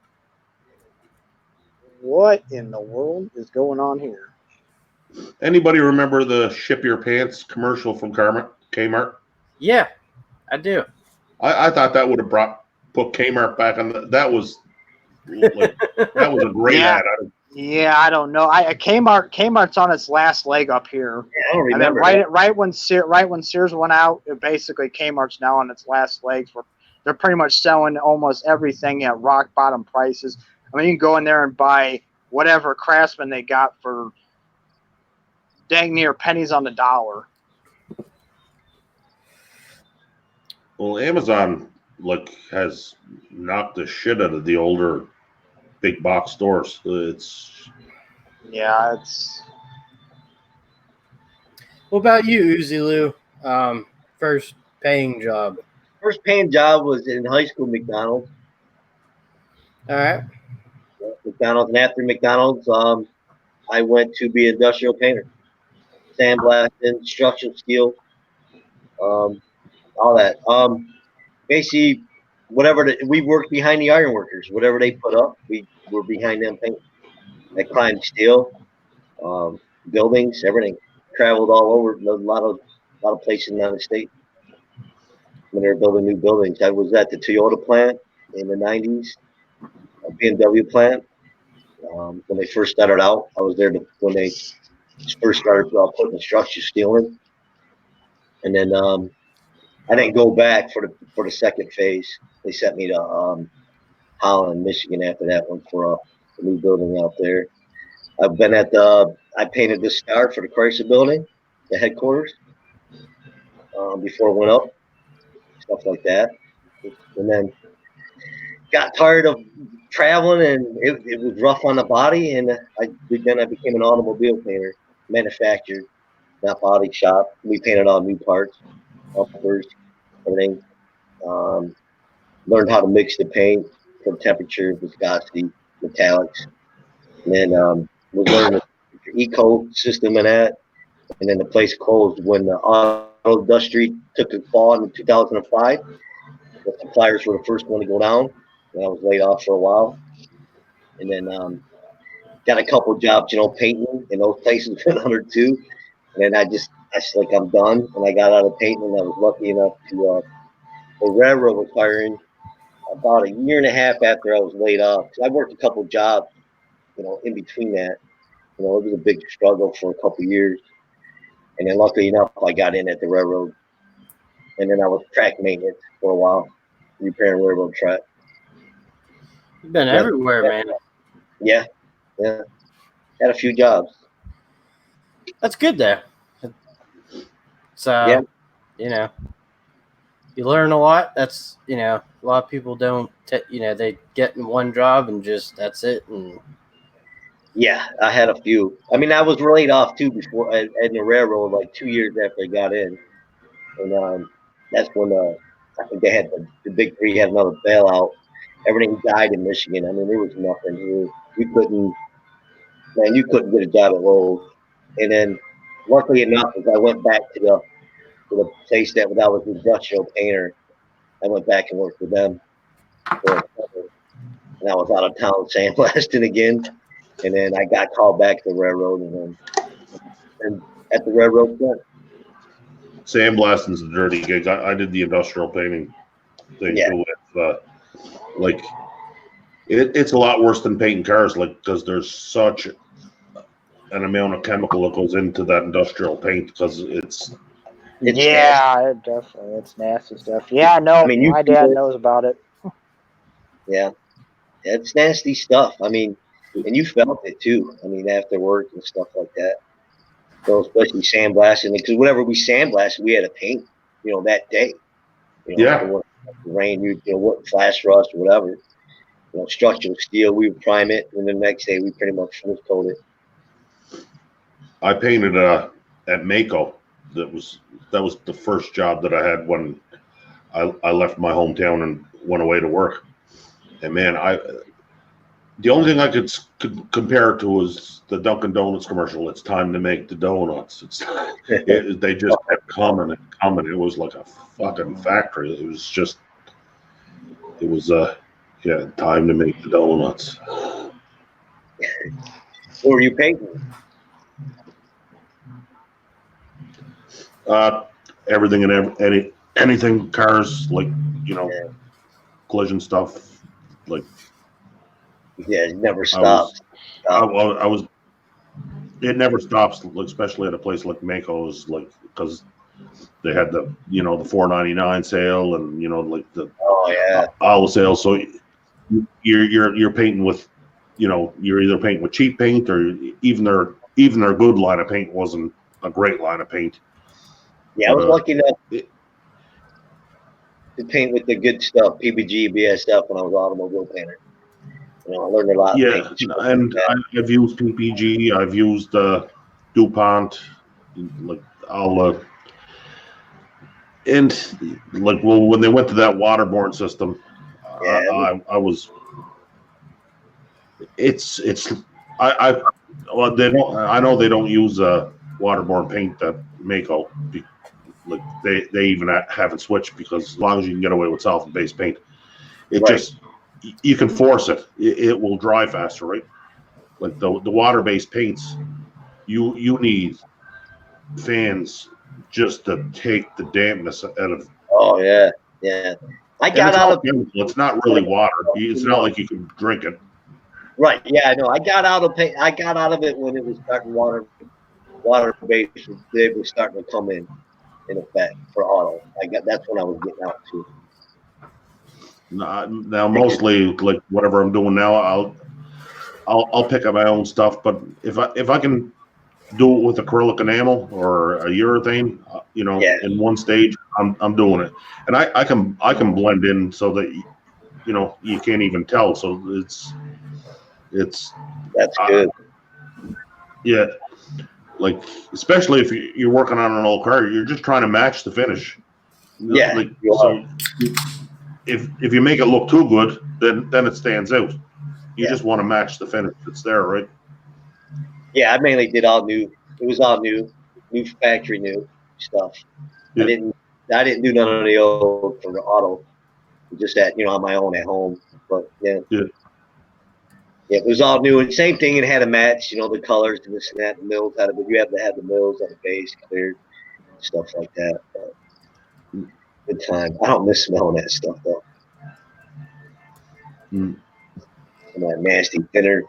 "What in the world is going on here?" Anybody remember the Ship Your Pants commercial from Kmart? Yeah, I do. I thought that would have put Kmart back on. That was a great ad. Yeah, I don't know. Kmart's on its last leg up here. Yeah, I don't remember. Right when Sears went out, basically Kmart's now on its last legs. They're pretty much selling almost everything at rock bottom prices. I mean, you can go in there and buy whatever Craftsman they got for dang near pennies on the dollar. Well, Amazon has knocked the shit out of the older big box stores. What about you, Uzi Lou? First paying job. First paying job was in high school, McDonald's. All right. McDonald's, and after McDonald's, I went to be industrial painter, sandblasting, structural steel, all that. Basically, we worked behind the iron workers. Whatever they put up, we were behind them painting. I climbed steel, buildings, everything. Traveled all over a lot of places in the United States when they were building new buildings. I was at the Toyota plant in the 90s. BMW plant. When they first started out, I was there when they first started putting the structure steel in, and then I didn't go back for the second phase. They sent me to Holland, Michigan after that one for a new building out there. I've been at I painted the star for the Chrysler building, the headquarters, before it went up, stuff like that. And then got tired of traveling, and it was rough on the body, and then I became an automobile painter, manufactured, not body shop. We painted all new parts, uppers, everything. Um, Learned how to mix the paint for temperature, viscosity, metallics, and then was learning the eco system and that. And then the place closed when the auto industry took a fall in 2005. The suppliers were the first one to go down, and I was laid off for a while. And then got a couple of jobs, painting in those places went under too. And then I like I'm done, and I got out of painting, and I was lucky enough to the railroad was hiring about a year and a half after I was laid off. I worked a couple of jobs, in between that. It was a big struggle for a couple of years. And then luckily enough, I got in at the railroad. And then I was track maintenance for a while, repairing railroad track. You've been everywhere, man. Yeah. Had a few jobs. That's good though. So, Yeah. You learn a lot. That's, a lot of people don't, they get in one job and just, that's it. And Yeah, I had a few. I mean, I was laid off too before at the railroad, like 2 years after I got in. And that's when I think they had the big three had another bailout. Everything died in Michigan. I mean, there was nothing here. You couldn't get a job at Lowe's. And then, luckily enough, as I went back to the place that I was an industrial painter, I went back and worked with them. And I was out of town sandblasting again. And then I got called back to the railroad, and at the railroad plant. Sandblasting's a dirty gig. I did the industrial painting thing too. With, it's a lot worse than painting cars, because there's such an amount of chemical that goes into that industrial paint because it's yeah, it definitely, it's nasty stuff. Yeah, no, my dad knows about it. Yeah, it's nasty stuff. I mean, and you felt it too. I mean, after work and stuff like that. So especially sandblasting, because whenever we sandblasted, we had to paint, that day. The rain, what flash rust or whatever. Structural steel, we would prime it, and the next day we pretty much finish coat it. I painted at Mako. That was the first job that I had when I left my hometown and went away to work. And man, the only thing I could compare it to was the Dunkin' Donuts commercial. It's time to make the donuts. They just kept coming and coming. It was like a fucking factory. It was time to make the donuts. What were you painting? Everything and anything, cars, collision stuff, Yeah, it never stops. It never stops, especially at a place like Mako's, because they had the the $4.99 sale and the all the sales. So you're painting with, you're either painting with cheap paint or even their good line of paint wasn't a great line of paint. Yeah, I was lucky enough to paint with the good stuff, PBG, BSF, when I was an automobile painter. I learned a lot. Yeah, and I've used PPG. I've used DuPont, when they went to that waterborne system, I was. They don't. I know they don't use waterborne paint at Mako. They even haven't switched, because as long as you can get away with solvent-based paint, you can force it. It will dry faster, right? Like the water-based paints, you need fans just to take the dampness out of. Oh yeah. I got out of It's not really water. It's not like you can drink it. right. Yeah, I know. I got out of it when it was starting water based. They were starting to come in effect for auto. That's when I was getting out too. Now mostly like whatever I'm doing now, I'll pick up my own stuff. But if I can do it with acrylic enamel or a urethane, in one stage, I'm doing it, and I can blend in so that you can't even tell. So it's that's good. Yeah, like especially if you're working on an old car, you're just trying to match the finish. Yeah. Like, so if you make it look too good, then it stands out. You just want to match the finish that's there, right? Yeah, I mainly did all new. It was all new factory new stuff. Yeah. I didn't do none of the old for the auto. Just that, on my own at home. But yeah, it was all new. And same thing, it had to match, the colors and the snap mills out of it. You have to have the mills on the base cleared, stuff like that. But good time. I don't miss smelling that stuff though. And that nasty thinner,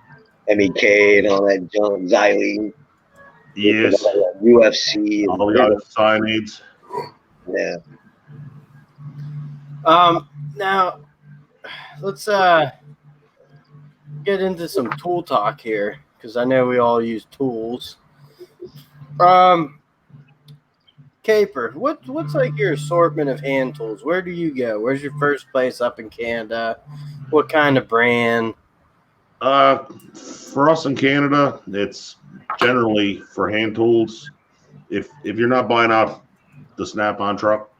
MEK and all that junk, xylene. Yes. UFC. All the other cyanides. Yeah. Now let's get into some tool talk here because I know we all use tools. Caper, what's like your assortment of hand tools? Where do you go? Where's your first place up in Canada? What kind of brand? For us in Canada, it's generally for hand tools. If you're not buying off the Snap-on truck,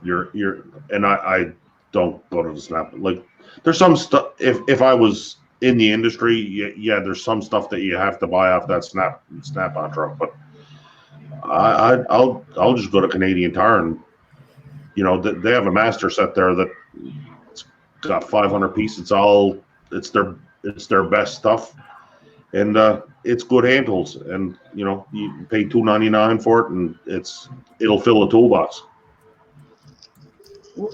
and I don't go to the Snap. Like there's some stuff. If I was in the industry, yeah, there's some stuff that you have to buy off that Snap-on truck. But I'll just go to Canadian Tire, and they have a master set there that it's got 500 pieces. It's their best stuff, and it's good hand tools. And you pay $2.99 for it, and it'll fill a toolbox.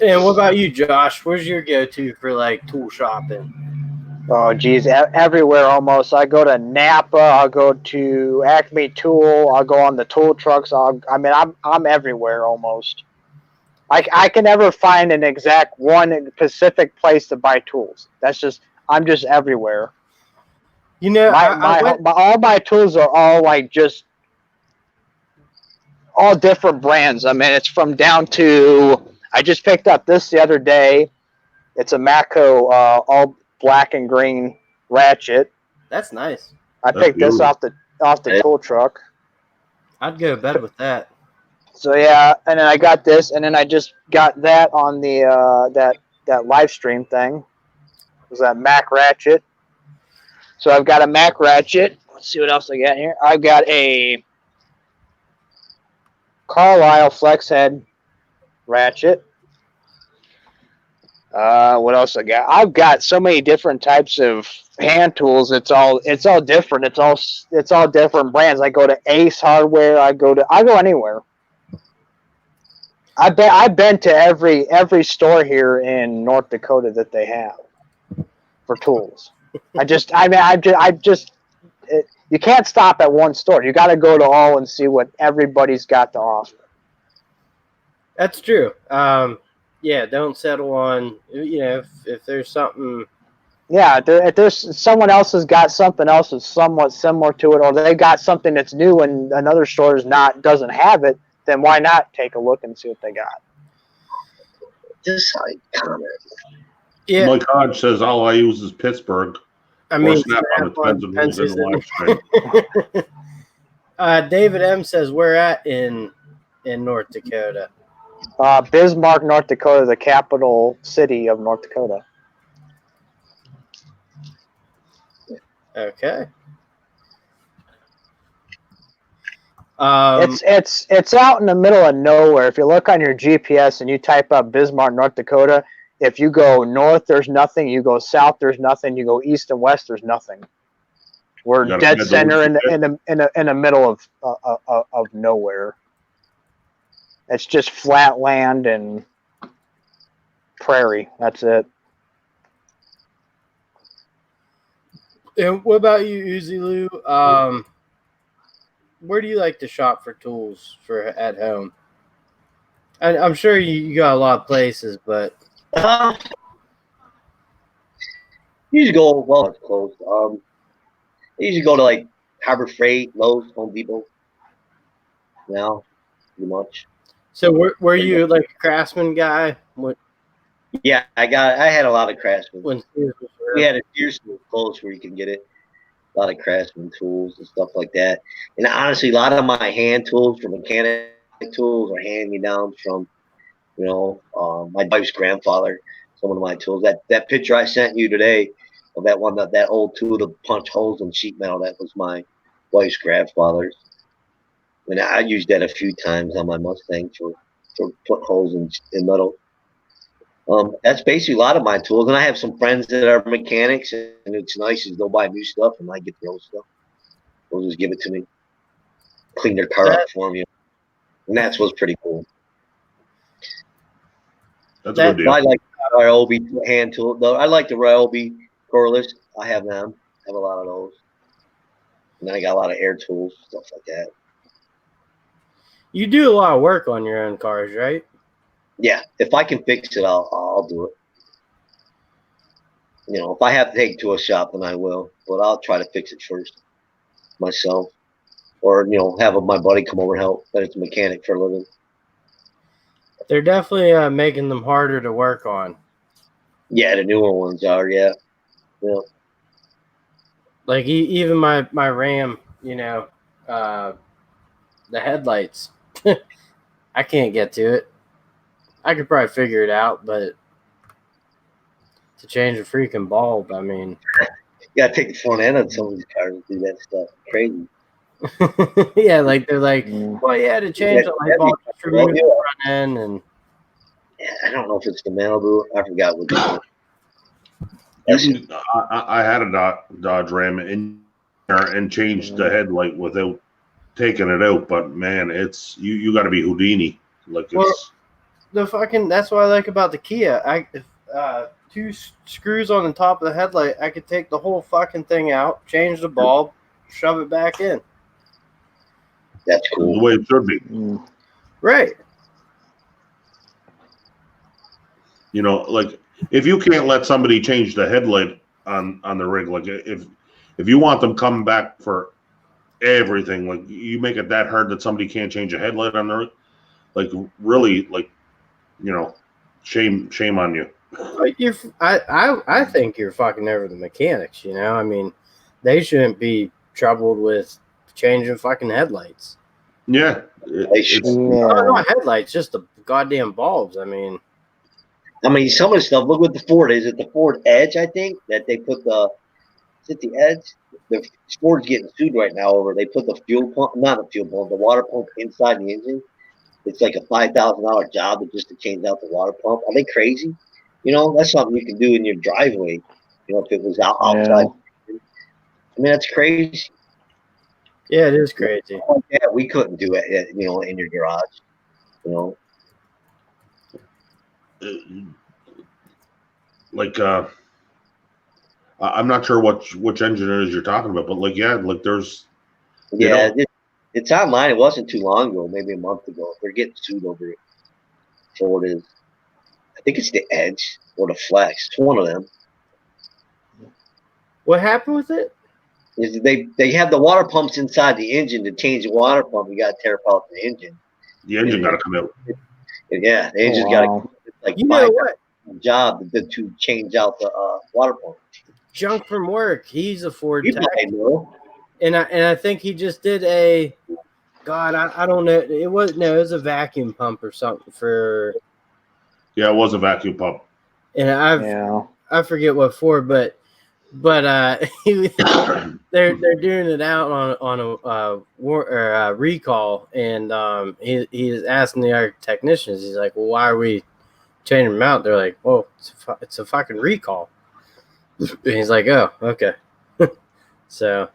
And what about you, Josh? Where's your go-to for like tool shopping? Oh, geez, everywhere almost. I go to Napa. I'll go to Acme Tool. I'll go on the tool trucks. I'm everywhere almost. I can never find an exact one specific place to buy tools. I'm just everywhere. All my tools are all like just all different brands. I mean, it's from down to. I just picked up this the other day. It's a Matco all black and green ratchet. That's nice. I picked this off the tool truck. I'd go to bed with that. So yeah, and then I got this, and then I just got that on the that live stream thing. It was that Mac ratchet. So I've got a Mac ratchet. Let's see what else I got here. I've got a Carlisle flex head ratchet. What else I got? I've got so many different types of hand tools. It's all different. It's all different brands. I go to Ace Hardware. I go anywhere. I've been to every store here in North Dakota that they have for tools. You can't stop at one store. You got to go to all and see what everybody's got to offer. That's true. Yeah, don't settle on, if there's something. Yeah, if there's someone else has got something else that's somewhat similar to it, or they got something that's new and another store doesn't have it, then why not take a look and see what they got? Just like comment. Yeah. Mike Hodge says all I use is Pittsburgh. I mean, Snap-on. It depends on who's in the live stream. David M says, where at in North Dakota? Bismarck, North Dakota, the capital city of North Dakota. Okay. It's out in the middle of nowhere. If you look on your GPS and you type up Bismarck, North Dakota, if you go north, there's nothing. You go south, there's nothing. You go east and west, there's nothing. We're dead center in the middle of nowhere. It's just flat land, and Prairie. That's it. And what about you, Uzi Lou? Where do you like to shop for tools for at home? I'm sure you got a lot of places, but Usually go well. It's close. I usually go to like Harbor Freight, Lowe's, Home Depot. Now, pretty much. so were you like a Craftsman guy? Yeah, I had a lot of Craftsman. When We had a Sears store close where you can get it. A lot of Craftsman tools and stuff like that. And honestly, a lot of my hand tools for mechanic tools are hand me downs from, my wife's grandfather. Some of my tools. That picture I sent you today of that one, that old tool to punch holes in sheet metal, that was my wife's grandfather's. And I used that a few times on my Mustang to put holes in metal. That's basically a lot of my tools, and I have some friends that are mechanics, and it's nice is they'll buy new stuff, and I get the old stuff. They'll just give it to me, clean their car up for me, and that's what's pretty cool. That's a good deal. I like the Ryobi hand tool, though. I like the Ryobi cordless. I have them. I have a lot of those, and then I got a lot of air tools, stuff like that. You do a lot of work on your own cars, right? Yeah, if I can fix it, I'll do it. If I have to take it to a shop, then I will. But I'll try to fix it first myself, or have my buddy come over and help. But it's a mechanic for a living. They're definitely making them harder to work on. Yeah, the newer ones are. Yeah. Like even my Ram, the headlights. I can't get to it. I could probably figure it out, but to change a freaking bulb, I mean, you gotta take the front end on some of these cars and do that stuff. Crazy. yeah, like they're like, well, yeah, to change the light bulb, just remove the front end, and yeah, I don't know if it's the Malibu. I forgot what. I had a Dodge Ram and changed the headlight without taking it out, but man, it's you got to be Houdini. Like it's that's what I like about the Kia. Two screws on the top of the headlight, I could take the whole fucking thing out, change the bulb, shove it back in. That's cool. The way it should be. Right. Like if you can't let somebody change the headlight on the rig, like if you want them coming back for everything, like you make it that hard that somebody can't change a headlight on the rig, like really, like shame on you. I think you're fucking over the mechanics. I mean, they shouldn't be troubled with changing fucking headlights. Yeah, not headlights, just the goddamn bulbs. I mean, some of the stuff. Look what the Ford is. It the Ford Edge, I think, that they put the. Is it the Edge? The Ford's getting sued right now over. They put the fuel pump, not a fuel pump, the water pump inside the engine. It's like a $5,000 job to change out the water pump. Are they crazy? That's something you can do in your driveway. If it was outside. Yeah. I mean, that's crazy. Yeah, it is crazy. Yeah, we couldn't do it, in your garage. Like I'm not sure which engine it is you're talking about, but there's it's online. It wasn't too long ago, maybe a month ago. They're getting sued over it. So it is. I think it's the Edge or the Flex. It's one of them. What happened with it? Is they have the water pumps inside the engine. To change the water pump, you got to tear apart the engine. The engine got to come out. Yeah, the engine's got to. Like what? Job to change out the water pump. Junk from work. He's a Ford tech. And I think he just did a. God, I don't know. It was a vacuum pump or something for. Yeah, it was a vacuum pump. And I forget what for, but they're doing it out on a recall, and he is asking the other technicians. He's like, "Well, why are we changing them out?" They're like, "Well, it's a fucking recall." And he's like, "Oh, okay." So.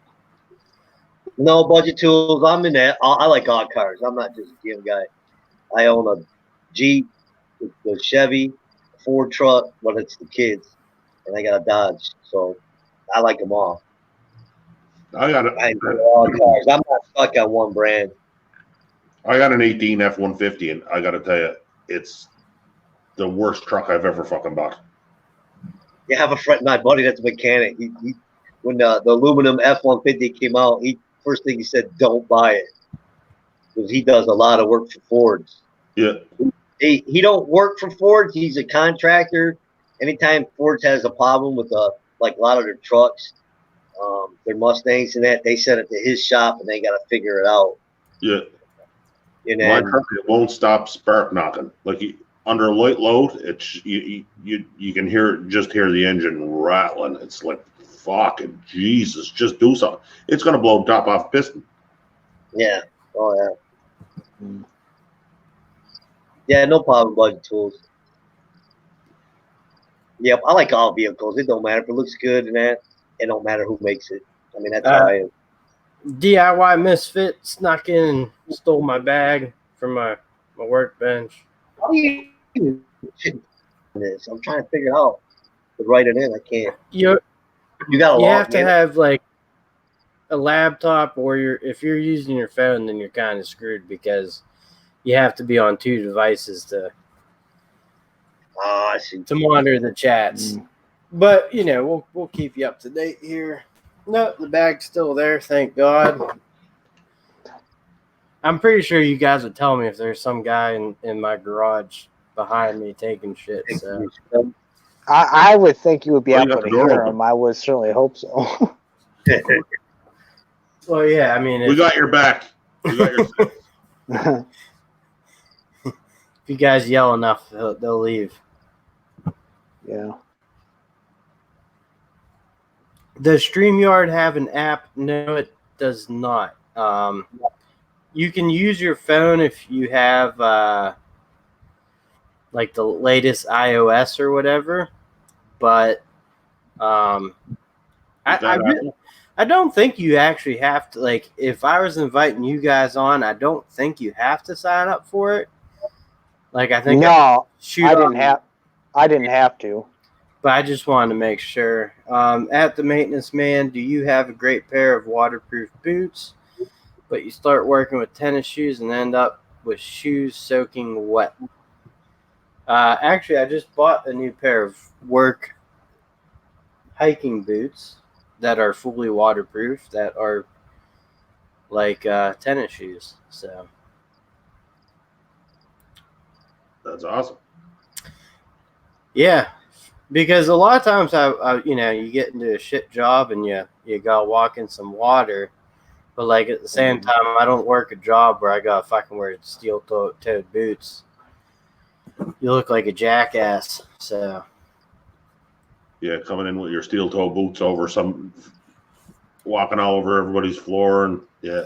No budget tools. I'm in that. I like all cars. I'm not just a GM guy. I own a Jeep, the Chevy, Ford truck, but it's the kids, and I got a Dodge, so I like them all. I got I enjoy all cars. I'm not stuck on one brand. I got an 18 F-150, and I got to tell you, it's the worst truck I've ever fucking bought. You have a friend, my buddy, that's a mechanic. When the aluminum F-150 came out, first thing he said, don't buy it, because he does a lot of work for Fords. Yeah. He don't work for Ford. He's a contractor. Anytime Ford has a problem with like a lot of their trucks, their Mustangs and that, they send it to his shop and they got to figure it out. Yeah. And My then, truck, it won't stop spark knocking. Like under a light load, it's you can hear the engine rattling. It's like fucking Jesus, just do something. It's gonna blow top off piston. yeah, oh yeah, yeah, no problem. Budget tools. Yep, I like all vehicles. It don't matter if it looks good and that. It don't matter who makes it. I mean, that's how I am. DIY misfit snuck in and stole my bag from my workbench. How do you do this? I'm trying to figure out to write it in. I can't. You got a you lot, have to man. have like a laptop, or if you're using your phone, then you're kind of screwed because you have to be on two devices to I see. monitor the chats. But you know, we'll keep you up to date here. No, the bag's still there, thank God. I'm pretty sure you guys would tell me if there's some guy in my garage behind me taking shit. So I would think you would be Well, you able got to the door hear open. him. I would certainly hope so. well, yeah, I mean, We got your back. We got your if you guys yell enough, they'll leave. Yeah. Does StreamYard have an app? No, it does not. You can use your phone if you have like the latest iOS or whatever, but I don't think you actually have to. Like, if I was inviting you guys on, I don't think you have to sign up for it. Like, I think I didn't have to. But I just wanted to make sure. At the maintenance man, do you have a great pair of waterproof boots, but you start working with tennis shoes and end up with shoes soaking wet? Actually, I just bought a new pair of work hiking boots that are fully waterproof, that are like tennis shoes. So That's awesome. yeah. Because a lot of times, you get into a shit job and you gotta walk in some water, but like at the same time, I don't work a job where I gotta fucking wear steel-toed boots. You look like a jackass. So Yeah, coming in with your steel toe boots over walking all over everybody's floor, and yeah.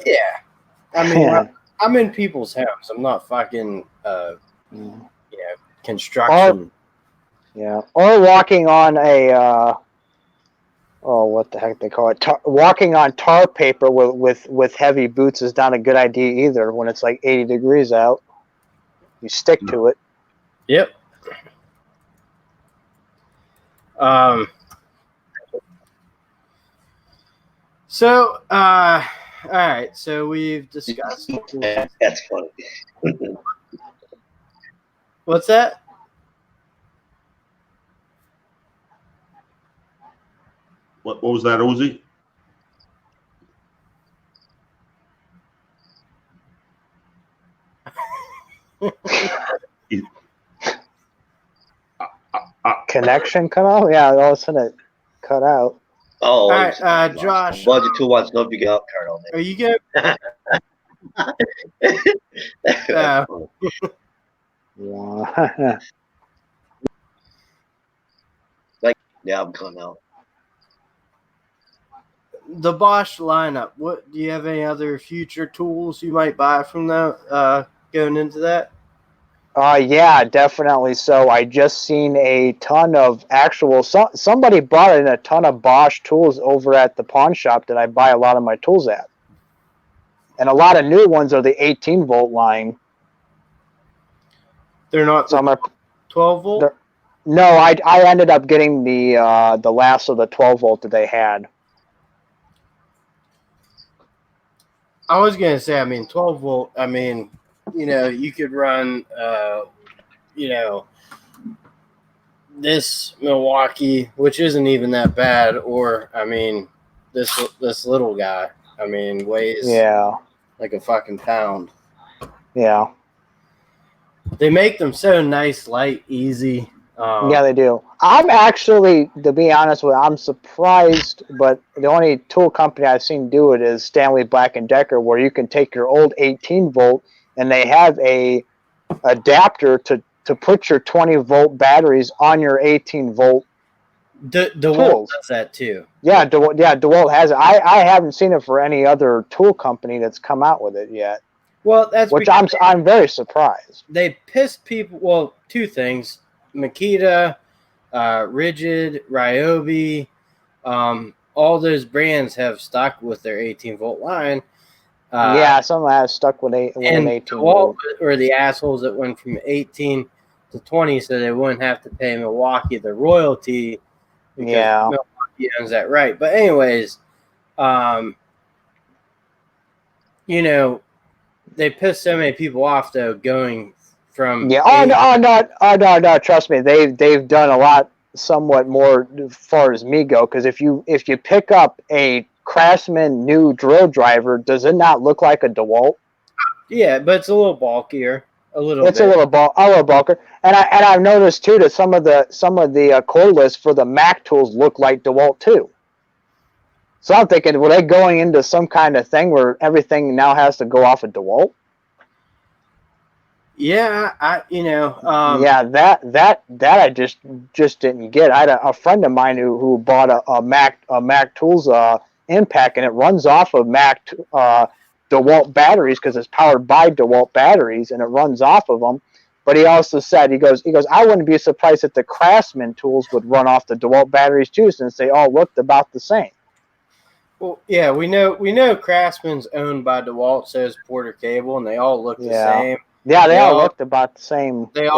I mean, I'm in people's homes. I'm not fucking construction. Yeah, or walking on a what the heck they call it? Walking on tar paper with heavy boots is not a good idea either. When it's like 80 degrees out, you stick to it. Yep. So, all right. So we've discussed. That's funny. What's that? What was that, Uzi? Connection cut out? Yeah, all of a sudden it cut out. Oh, all right, Josh. Budget tool wants to know if you got card on Are you good? Yeah. Yeah, I'm cutting out. The Bosch lineup. What do you have? Any other future tools you might buy from that? Going into that? Yeah, definitely. So I just seen a ton of somebody brought in a ton of Bosch tools over at the pawn shop that I buy a lot of my tools at. And a lot of new ones are the 18-volt line. They're not 12 volt? No, I ended up getting the last of the 12 volt that they had. I was gonna say, I mean, 12 volt. I mean, you could run, this Milwaukee, which isn't even that bad, or I mean, this little guy. I mean, weighs like a fucking pound. Yeah. They make them so nice, light, easy. Yeah, they do. I'm actually, to be honest with you, I'm surprised, but the only tool company I've seen do it is Stanley Black & Decker, where you can take your old 18 volt and they have a adapter to put your 20 volt batteries on your 18 volt DeWalt does that too. Yeah, DeWalt has it. I haven't seen it for any other tool company that's come out with it yet. Well, that's which I'm very surprised. They pissed people. Well, two things: Makita, Rigid, Ryobi, all those brands have stuck with their 18 volt line. Yeah, some have stuck with an 18 volt. Or the assholes that went from 18 to 20, so they wouldn't have to pay Milwaukee the royalty because Milwaukee owns that right. But anyways, they pissed so many people off though going from no, trust me, they've done a lot somewhat more as far as me go, because if you pick up a Craftsman new drill driver, does it not look like a DeWalt? Yeah, but it's a little bulkier. A little bulkier. And I've noticed too that some of the cordless for the Mac tools look like DeWalt too. So I'm thinking, were they going into some kind of thing where everything now has to go off of DeWalt? Yeah, that I just didn't get. I had a friend of mine who bought a Mac Tools Impact, and it runs off of Mac DeWalt batteries because it's powered by DeWalt batteries, and it runs off of them. But he also said, he goes, I wouldn't be surprised if the Craftsman tools would run off the DeWalt batteries too, since they all looked about the same. Well, yeah, we know Craftsman's owned by DeWalt, so is Porter Cable, and they all look the same. Yeah, they all looked about the same. And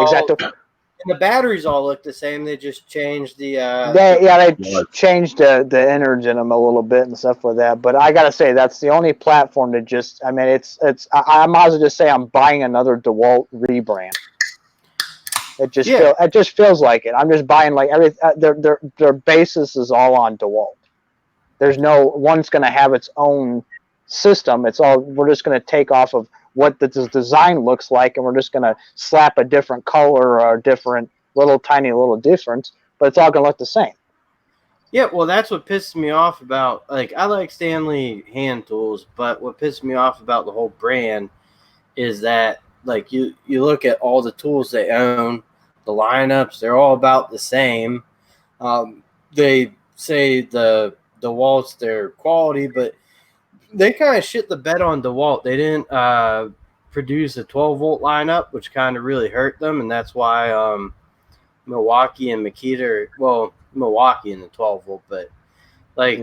the batteries all look the same. They just changed the. They changed the innards in them a little bit and stuff like that. But I gotta say, that's the only platform that just. I mean, I might as well just say I'm buying another DeWalt rebrand. It just feels like it. I'm just buying like their basis is all on DeWalt. There's no one's going to have its own system. It's all we're just going to take off of what the design looks like, and we're just going to slap a different color or a different tiny little difference, but it's all going to look the same. Yeah, well, that's what pisses me off about, like, I like Stanley hand tools, but what pisses me off about the whole brand is that, like, you look at all the tools they own, the lineups, they're all about the same. They say the DeWalt's their quality, but they kind of shit the bed on DeWalt. They didn't produce a 12-volt lineup, which kind of really hurt them, and that's why Milwaukee and Makita – Milwaukee in the 12-volt, but like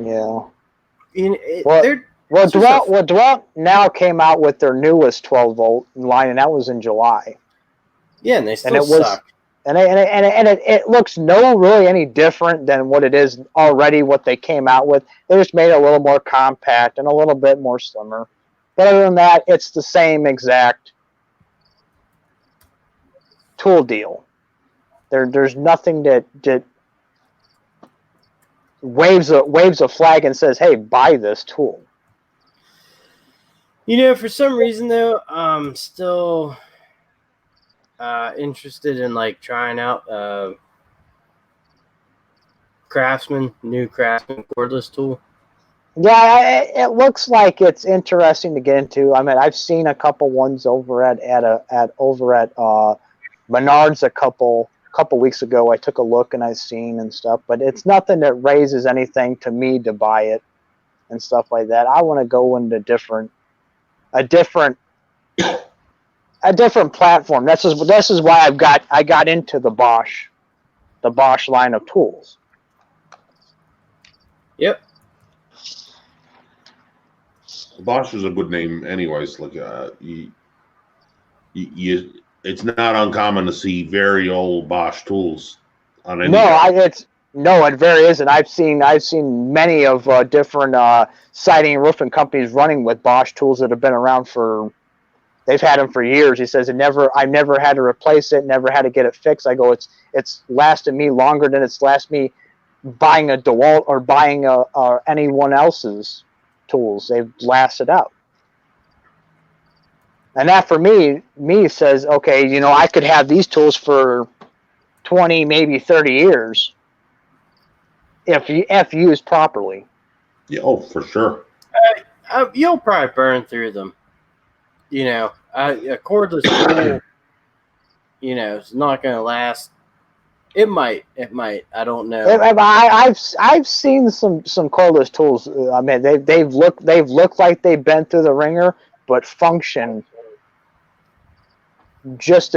DeWalt now came out with their newest 12-volt line, and that was in July. Yeah, and they still suck. And it looks really any different than what it is already, what they came out with. They just made it a little more compact and a little bit more slimmer. But other than that, it's the same exact tool deal. There's nothing that waves a flag and says, "Hey, buy this tool." For some reason though, I'm still interested in like trying out new Craftsman cordless tool. Yeah, it looks like it's interesting to get into. I mean, I've seen a couple ones over at Menards a couple weeks ago. I took a look and I've seen and stuff, but it's nothing that raises anything to me to buy it and stuff like that. I want to go into a different platform. This is why I got into the Bosch line of tools. Yep. Bosch is a good name, anyways. Like it's not uncommon to see very old Bosch tools on any. No, it very isn't. I've seen many of different siding and roofing companies running with Bosch tools that have been around for. They've had them for years. He says I've never had to replace it, never had to get it fixed. I go, it's lasted me longer than it's lasted me buying a DeWalt or buying anyone else's tools. They've lasted out. And that for me says, okay, you know, I could have these tools for 20, maybe 30 years if used properly. Yeah, oh, for sure. You'll probably burn through them. You know, a cordless tool, you know, it's not going to last. It might. I don't know. I've seen some cordless tools. I mean, they've looked like they've been through the ringer, but function just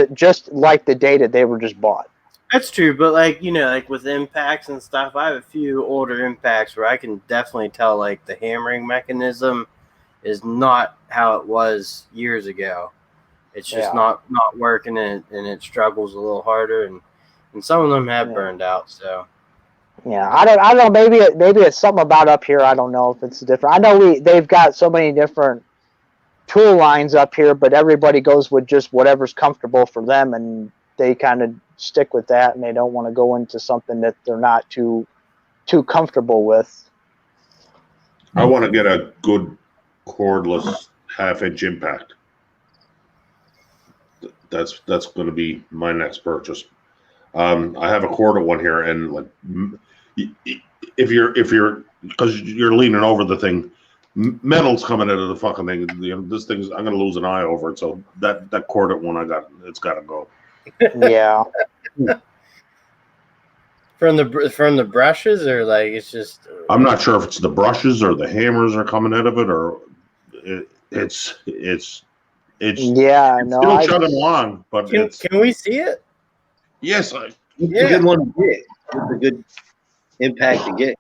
like the day that they were just bought. That's true, but like, you know, like with impacts and stuff, I have a few older impacts where I can definitely tell like the hammering mechanism is not how it was years ago. It's just not working, and it struggles a little harder, and some of them have burned out. So yeah, I don't know. Maybe it's something about up here. I don't know if it's different. I know they've got so many different tool lines up here, but everybody goes with just whatever's comfortable for them, and they kind of stick with that, and they don't want to go into something that they're not too comfortable with. I want to get a good cordless 1/2-inch impact. That's going to be my next purchase. I have a corded one here, and like if you're because you're leaning over the thing, metal's coming out of the fucking thing. You know, this thing's, I'm going to lose an eye over it. So that corded one it's got to go. Yeah. From the brushes, or like it's just. I'm not sure if it's the brushes or the hammers are coming out of it, or it's yeah. No, still chugging along, but can we see it? Yes, it's a good one to get. It's a good impact to get,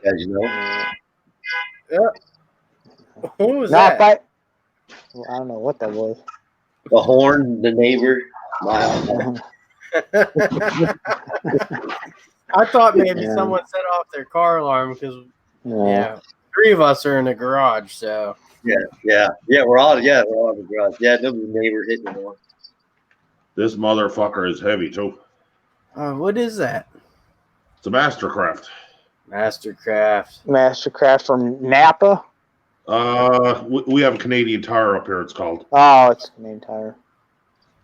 as you know. Yeah. What was that? I don't know what that was. The horn, the neighbor. Wow. I thought maybe someone set off their car alarm because 3 of us are in the garage. So we're all in the garage. Yeah, no neighbor hitting the horn. this motherfucker is heavy too. What is that? It's a Mastercraft. Mastercraft from Napa. We have a Canadian Tire up here. It's called. Oh, it's Canadian Tire.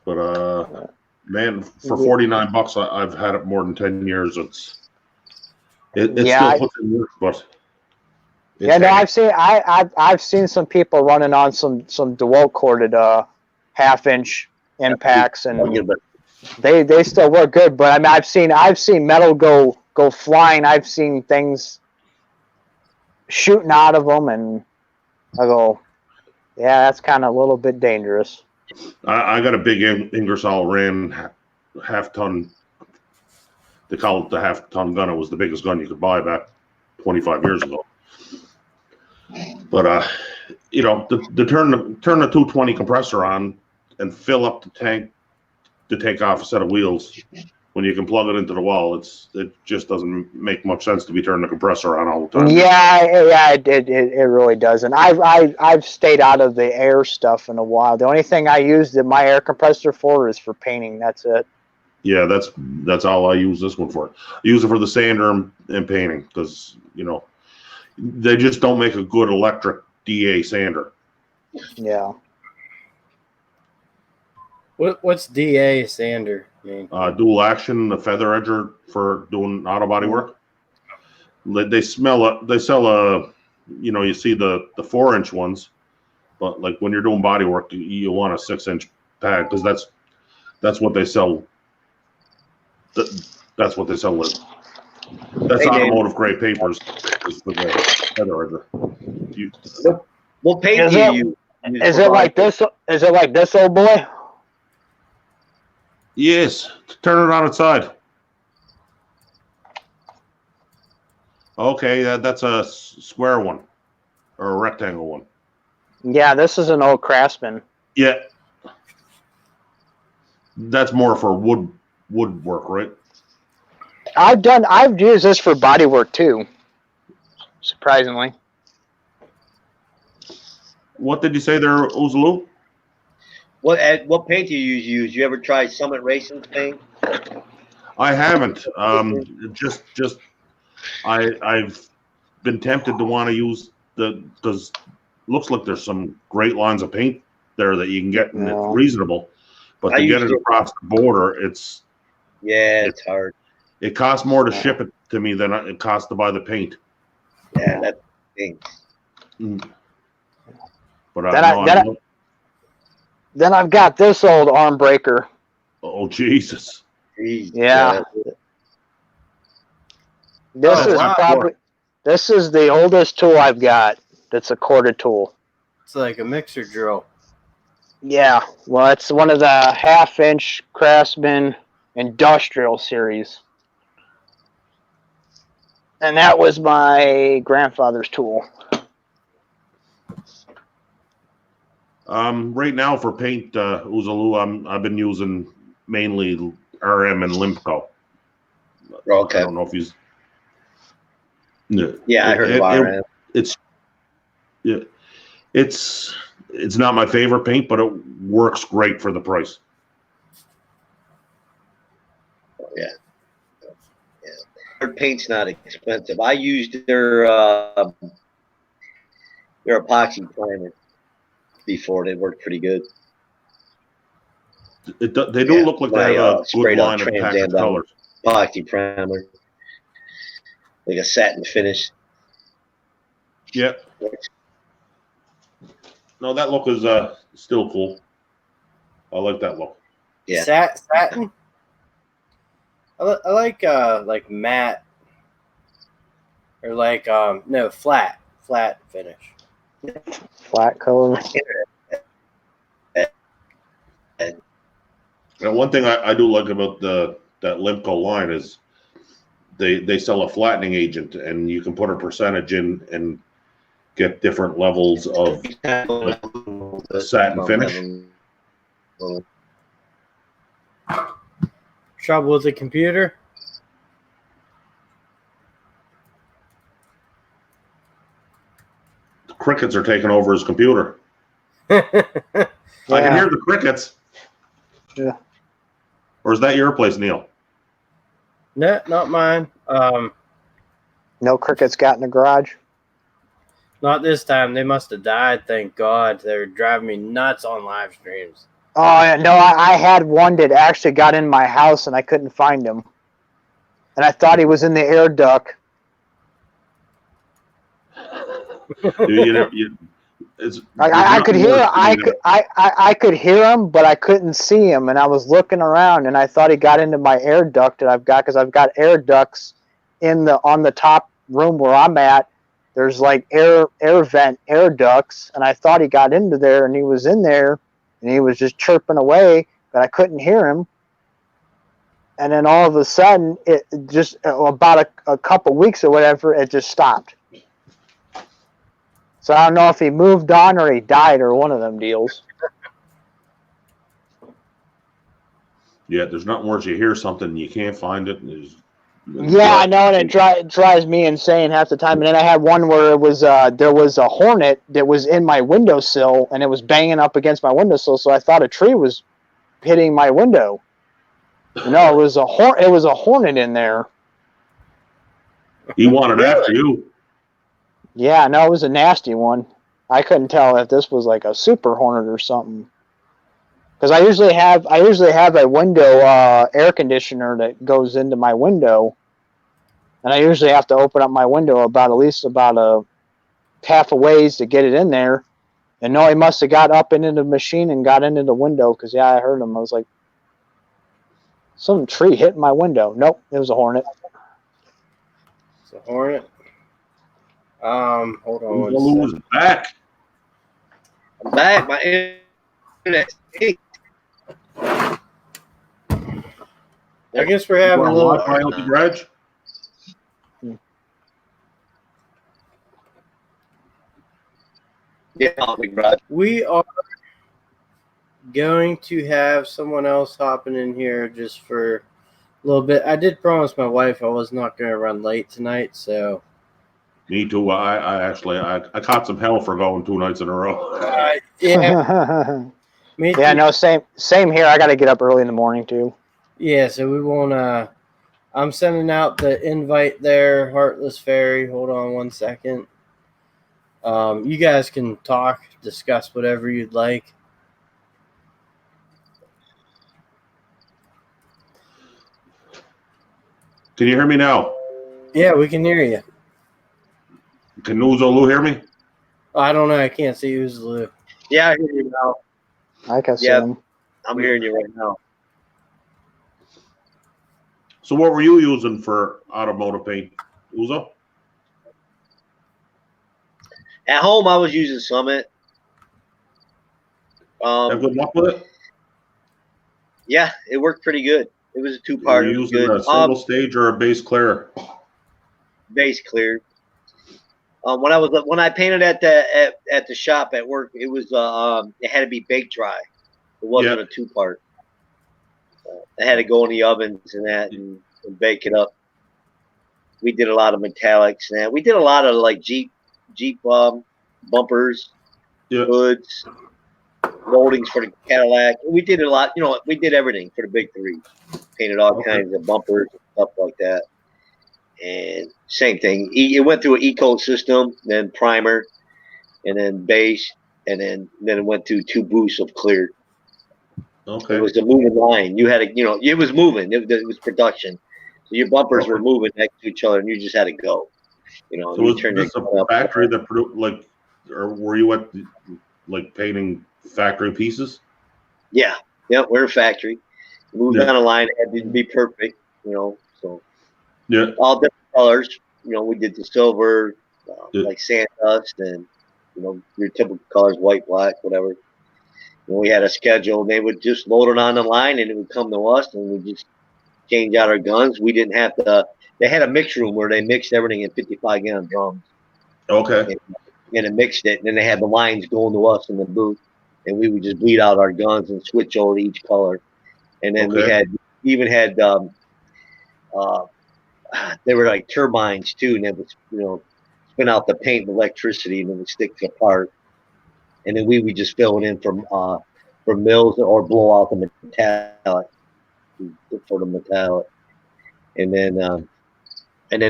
But man, for $49, I've had it more than 10 years. It still puts in work, but I've seen some people running on some DeWalt corded 1/2-inch impacts, and they still work good. But I mean, I've seen metal go flying. I've seen things shooting out of them, and I go, yeah, that's kind of a little bit dangerous. I got a big Ingersoll Rand 1/2 ton. They call it the 1/2 ton gun. It was the biggest gun you could buy back 25 years ago. But you know, to turn the 220 compressor on and fill up the tank to take off a set of wheels when you can plug it into the wall, it just doesn't make much sense to be turning the compressor on all the time. Yeah, it really doesn't. I've stayed out of the air stuff in a while. The only thing I use my air compressor for is for painting. That's it. Yeah, that's all I use this one for. I use it for the sander and painting because, you know, they just don't make a good electric DA sander. Yeah. What's DA sander mean? Dual action, the feather edger for doing auto body work. They sell a, you know, you see the 4-inch ones, but like when you're doing body work, you want a 6-inch pad because that's what they sell. That's what they sell with. That's automotive grade papers. Is the feather edger. What paint do you use? Is it like this? Is it like this, old boy? Yes, turn it on its side. Okay, that's a square one or a rectangle one. Yeah, this is an old Craftsman. Yeah, that's more for woodwork, right? I've used this for body work too. Surprisingly. What did you say there, Ouzo? What paint do you use? You ever try Summit Racing paint? I haven't. I've been tempted to want to use because looks like there's some great lines of paint there that you can get and it's reasonable, but to get it across the border, it's hard. It costs more to ship it to me than it costs to buy the paint. Yeah, that's the thing. But then I've got this old arm breaker. Oh Jesus! Yeah. This is the oldest tool I've got. That's a corded tool. It's like a mixer drill. Yeah. Well, it's one of the 1/2-inch Craftsman Industrial series. And that was my grandfather's tool. Right now for paint, Ouzo, I've been using mainly RM and Limpco. Okay. I don't know if he's. Yeah, I heard of RM. It's not my favorite paint, but it works great for the price. Yeah. Their paint's not expensive. I used their epoxy primer before. They worked pretty good. They do look like they have a good line of packaged colors. Epoxy primer, like a satin finish. Yeah. No, that look is still cool. I like that look. Yeah. Satin. I like matte or like flat finish. Flat color. And one thing I do like about that Limpco line is they sell a flattening agent, and you can put a percentage in and get different levels of satin finish. Trouble with the computer? The crickets are taking over his computer. I can hear the crickets. Yeah. Or is that your place, Neil? No, not mine. No crickets got in the garage? Not this time. They must have died, thank God. They're driving me nuts on live streams. Oh, yeah, no, I had one that actually got in my house and I couldn't find him. And I thought he was in the air duct. I could hear I could hear him, but I couldn't see him, and I was looking around, and I thought he got into my air duct that I've got, because I've got air ducts on the top room where I'm at. There's like air vent air ducts, and I thought he got into there, and he was in there, and he was just chirping away, but I couldn't hear him. And then all of a sudden, it just about a couple weeks or whatever, it just stopped. So I don't know if he moved on or he died or one of them deals. Yeah, there's nothing worse. You hear something and you can't find it. Yeah, I know, and it drives me insane half the time. And then I had one where it was there was a hornet that was in my windowsill, and it was banging up against my windowsill. So I thought a tree was hitting my window. No, it was a hornet in there. He wanted after you. Yeah, no, it was a nasty one. I couldn't tell if this was like a super hornet or something. Because I usually have a window air conditioner that goes into my window, and I usually have to open up my window at least a half a ways to get it in there. And no, he must have got up into the machine and got into the window, because yeah, I heard him. I was like, some tree hit my window. Nope, it was a hornet. It's a hornet. Hold on. Who's back? I'm back. My internet. I guess we're having a little. Garage? Yeah, garage. We are going to have someone else hopping in here just for little bit. I did promise my wife I was not going to run late tonight, so. Me too. I caught some hell for going 2 nights in a row. Yeah, me too. Yeah, no, same here. I got to get up early in the morning too. Yeah, so we won't. I'm sending out the invite there, Heartless Fairy. Hold on 1 second. You guys can talk, discuss whatever you'd like. Can you hear me now? Yeah, we can hear you. Can Ouzo hear me? I don't know. I can't see who's Lou. Yeah, I hear you now. I can see Yeah. him. I'm hearing you right now. So what were you using for automotive paint, Ouzo? At home, I was using Summit. Have good luck with it? Yeah, it worked pretty good. It was a Were two-part. you It was using good. a single stage or a base clear? Base clear. When I painted at the shop at work, it was it had to be baked dry. It wasn't a two-part. I had to go in the ovens and bake it up. We did a lot of metallics and that. We did a lot of like Jeep bumpers, hoods, moldings for the Cadillac. We did a lot. We did everything for the big three. Painted all kinds of bumpers and stuff like that. And same thing. It went through an ecosystem, then primer, and then base, and then it went through 2 boosts of clear. Okay. It was a moving line. You had to, it was moving. It was production. So your bumpers were moving next to each other, and you just had to go. So was this a factory that produced or were you at painting factory pieces? Yeah. Yeah, we're a factory. Moved on a line. It had to be perfect, so. Yeah. All different colors. We did the silver, like sandust, and your typical colors, white, black, whatever. And we had a schedule. And they would just load it on the line, and it would come to us, and we just change out our guns. We didn't have to. They had a mix room where they mixed everything in 55-gallon drums. Okay. And it mixed it, and then they had the lines going to us in the booth, and we would just bleed out our guns and switch over to each color. And then we even had they were like turbines too, and it would spin out the paint and electricity, and it would stick to the part. And then we would just fill it in from mills or blow out the metallic for the metallic, and then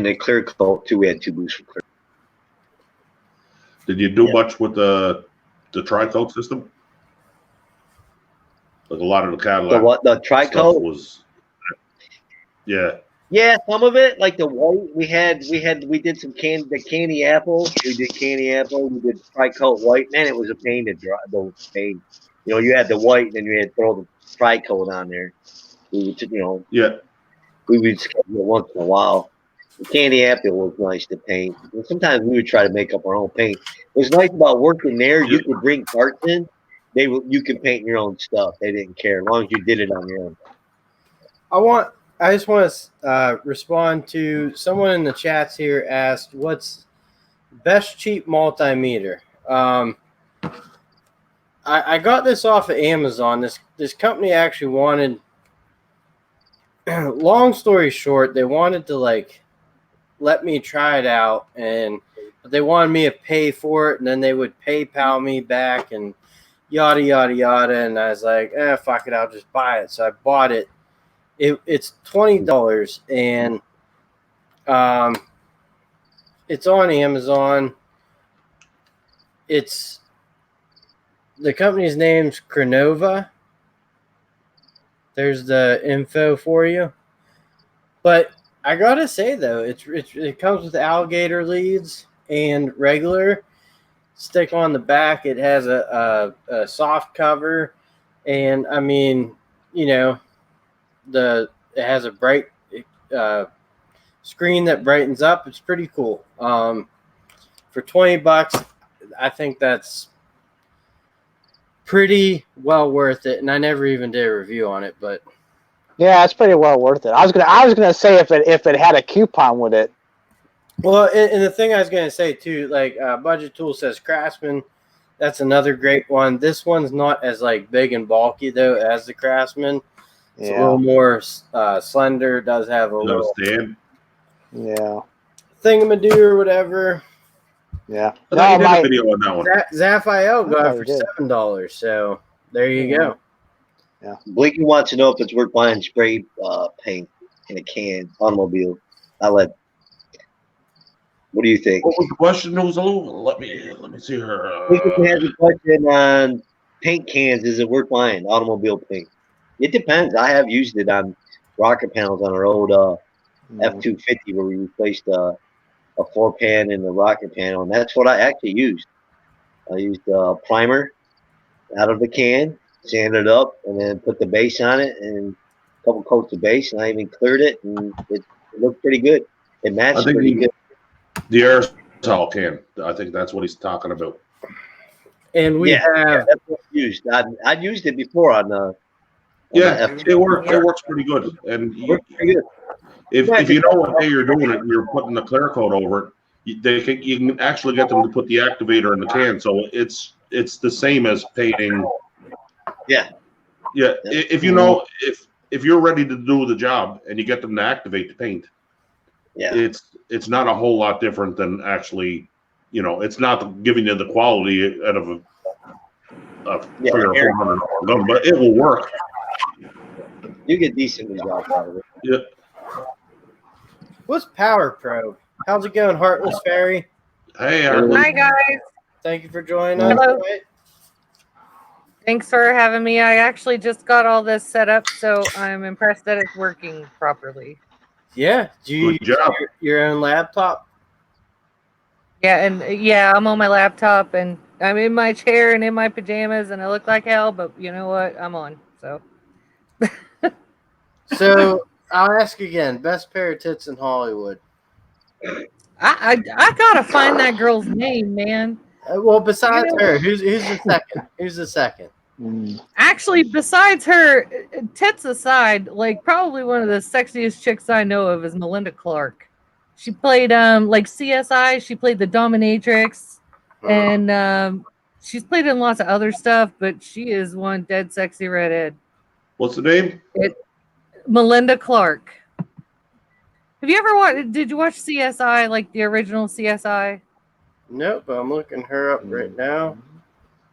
the clear coat too. We had 2 booths for clear. Did you do much with the tri-coat system? Like a lot of the Cadillac. The tri-coat was. Yeah. Yeah, some of it, like the white, we did some candy apple. We did candy apple. We did tri-coat white. Man, it was a pain to dry. The pain, you had the white, and then you had to throw the tri-coat on there. We would, we would schedule it once in a while. The candy apple was nice to paint. And sometimes we would try to make up our own paint. What's nice about working there, you could bring parts in. You could paint your own stuff. They didn't care as long as you did it on your own. I just want to respond to someone in the chats here asked, what's best cheap multimeter? I got this off of Amazon. This company actually wanted, long story short, they wanted to let me try it out, but they wanted me to pay for it, and then they would PayPal me back and yada, yada, yada. And I was like, fuck it, I'll just buy it. So I bought it. It's $20, and it's on Amazon. It's the company's name's Cronova. There's the info for you. But I gotta say though, it comes with alligator leads and regular. Stick on the back. It has a soft cover, and I mean, it has a bright screen that brightens up. It's pretty cool. For $20, I think that's pretty well worth it. And I never even did a review on it, but yeah, it's pretty well worth it. I was gonna say if it had a coupon with it. Well, and the thing I was gonna say too, Budget Tool says Craftsman. That's another great one. This one's not as big and bulky though as the Craftsman. It's a little more slender. Does have a You little understand? Yeah. thingamadoo or whatever. Yeah. I thought you did a video on that one. Zaphiel I got thought it you for did. $7. So there you go. Blinky wants to know if it's worth buying spray paint in a can, automobile. What do you think? What was the question, Ouzo? Let me see her. Blinky has a question on paint cans. Is it worth buying automobile paint? It depends. I have used it on rocker panels on our old F-250 where we replaced a 4-pan in the rocker panel, and that's what I actually used. I used a primer out of the can, sanded it up, and then put the base on it and a couple coats of base, and I even cleared it, and it looked pretty good. It I matched think pretty good. the aerosol can. I think that's what he's talking about. And we have that's what I used. I'd used it before on the it works. It works pretty good. And pretty good. if you know what day you're doing it, and you're putting the clear coat over it. You can actually get them to put the activator in the can, so it's the same as painting. Yeah. If you know if you're ready to do the job and you get them to activate the paint, it's not a whole lot different than actually, it's not giving you the quality out of a $300 or $400 gun, but it will work. You get decent results out of it. Yeah. What's Power Probe? How's it going, Heartless Fairy? Hey, Hi guys. Thank you for joining us. Hello. Thanks for having me. I actually just got all this set up, so I'm impressed that it's working properly. Yeah. Do you use your own laptop? Yeah, and I'm on my laptop and I'm in my chair and in my pajamas and I look like hell, but you know what? I'm on. So So I'll ask again, best pair of tits in Hollywood. I gotta find that girl's name, man. Well, besides her, who's the second? Who's the second? Actually, besides her, tits aside, like probably one of the sexiest chicks I know of is Melinda Clark. She played like CSI. She played the Dominatrix, and she's played in lots of other stuff. But she is one dead sexy redhead. What's the name? Melinda Clark. Have you ever watched? Did you watch CSI, like the original CSI? Nope, but I'm looking her up right now.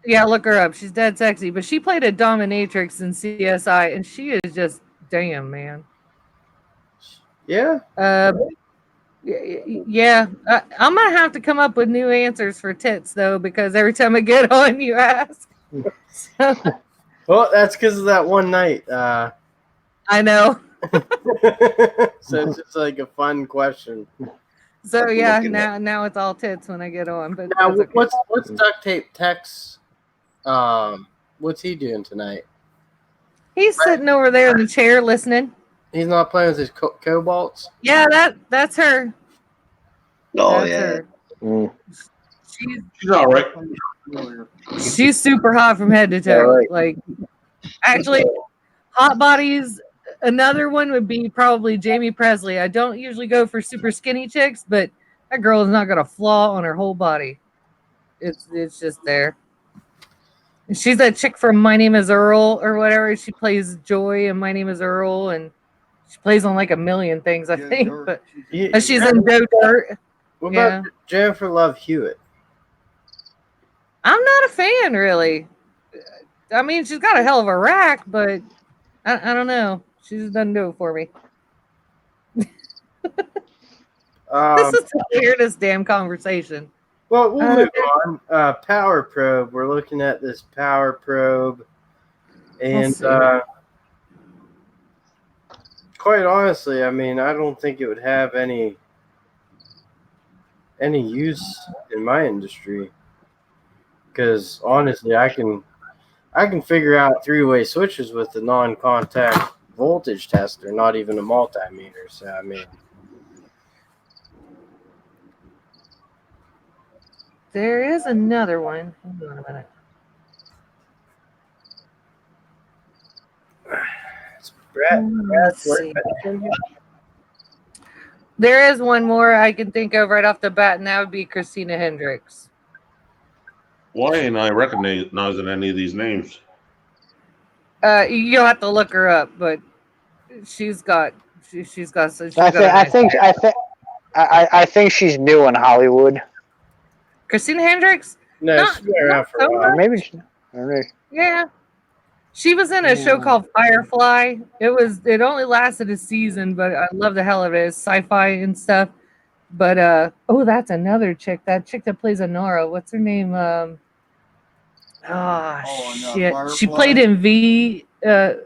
Yeah, look her up. She's dead sexy. But she played a dominatrix in CSI, and she is just damn, man. Yeah. Yeah. I'm gonna have to come up with new answers for tits though, because every time I get on, you ask. Well, that's because of that one night. I know. So it's just like a fun question. So yeah, now it's all tits when I get on. But now, okay. what's duct tape Tex? What's he doing tonight? He's sitting over there in the chair listening. He's not playing with his cobalts. Yeah, that's her. Oh, that's her. She's all right. She's super hot from head to toe. Right. Like, actually, hot bodies. Another one would be probably Jamie Presley. I don't usually go for super skinny chicks, but that girl is not got a flaw on her whole body. It's just there. And she's that chick from My Name Is Earl or whatever. She plays Joy in My Name Is Earl, and she plays on like a million things, I think. But she's in Joe Dirt. What about Jennifer Love Hewitt? I'm not a fan, really. I mean, she's got a hell of a rack, but I don't know. She just doesn't do it for me. This is the weirdest damn conversation. Well, we'll move on. Power Probe. We're looking at this Power Probe. And quite honestly, I mean, I don't think it would have any use in my industry. Because honestly, I can figure out three-way switches with the non-contact voltage tester, not even a multimeter. So I mean, there is another one. Hold on a minute. There is one more I can think of right off the bat, and that would be Christina Hendricks. Why ain't I recognizing any of these names? You'll have to look her up, but she's got she's got a I nice think I think she's new in Hollywood. Christina Hendricks. No, she's been around for a so while. Or maybe she, or Yeah. She was in a show called Firefly. It only lasted a season, but I love the hell of it. It's sci-fi and stuff. But oh, that's another chick. That chick that plays Honora. What's her name? Shit. She played in V, I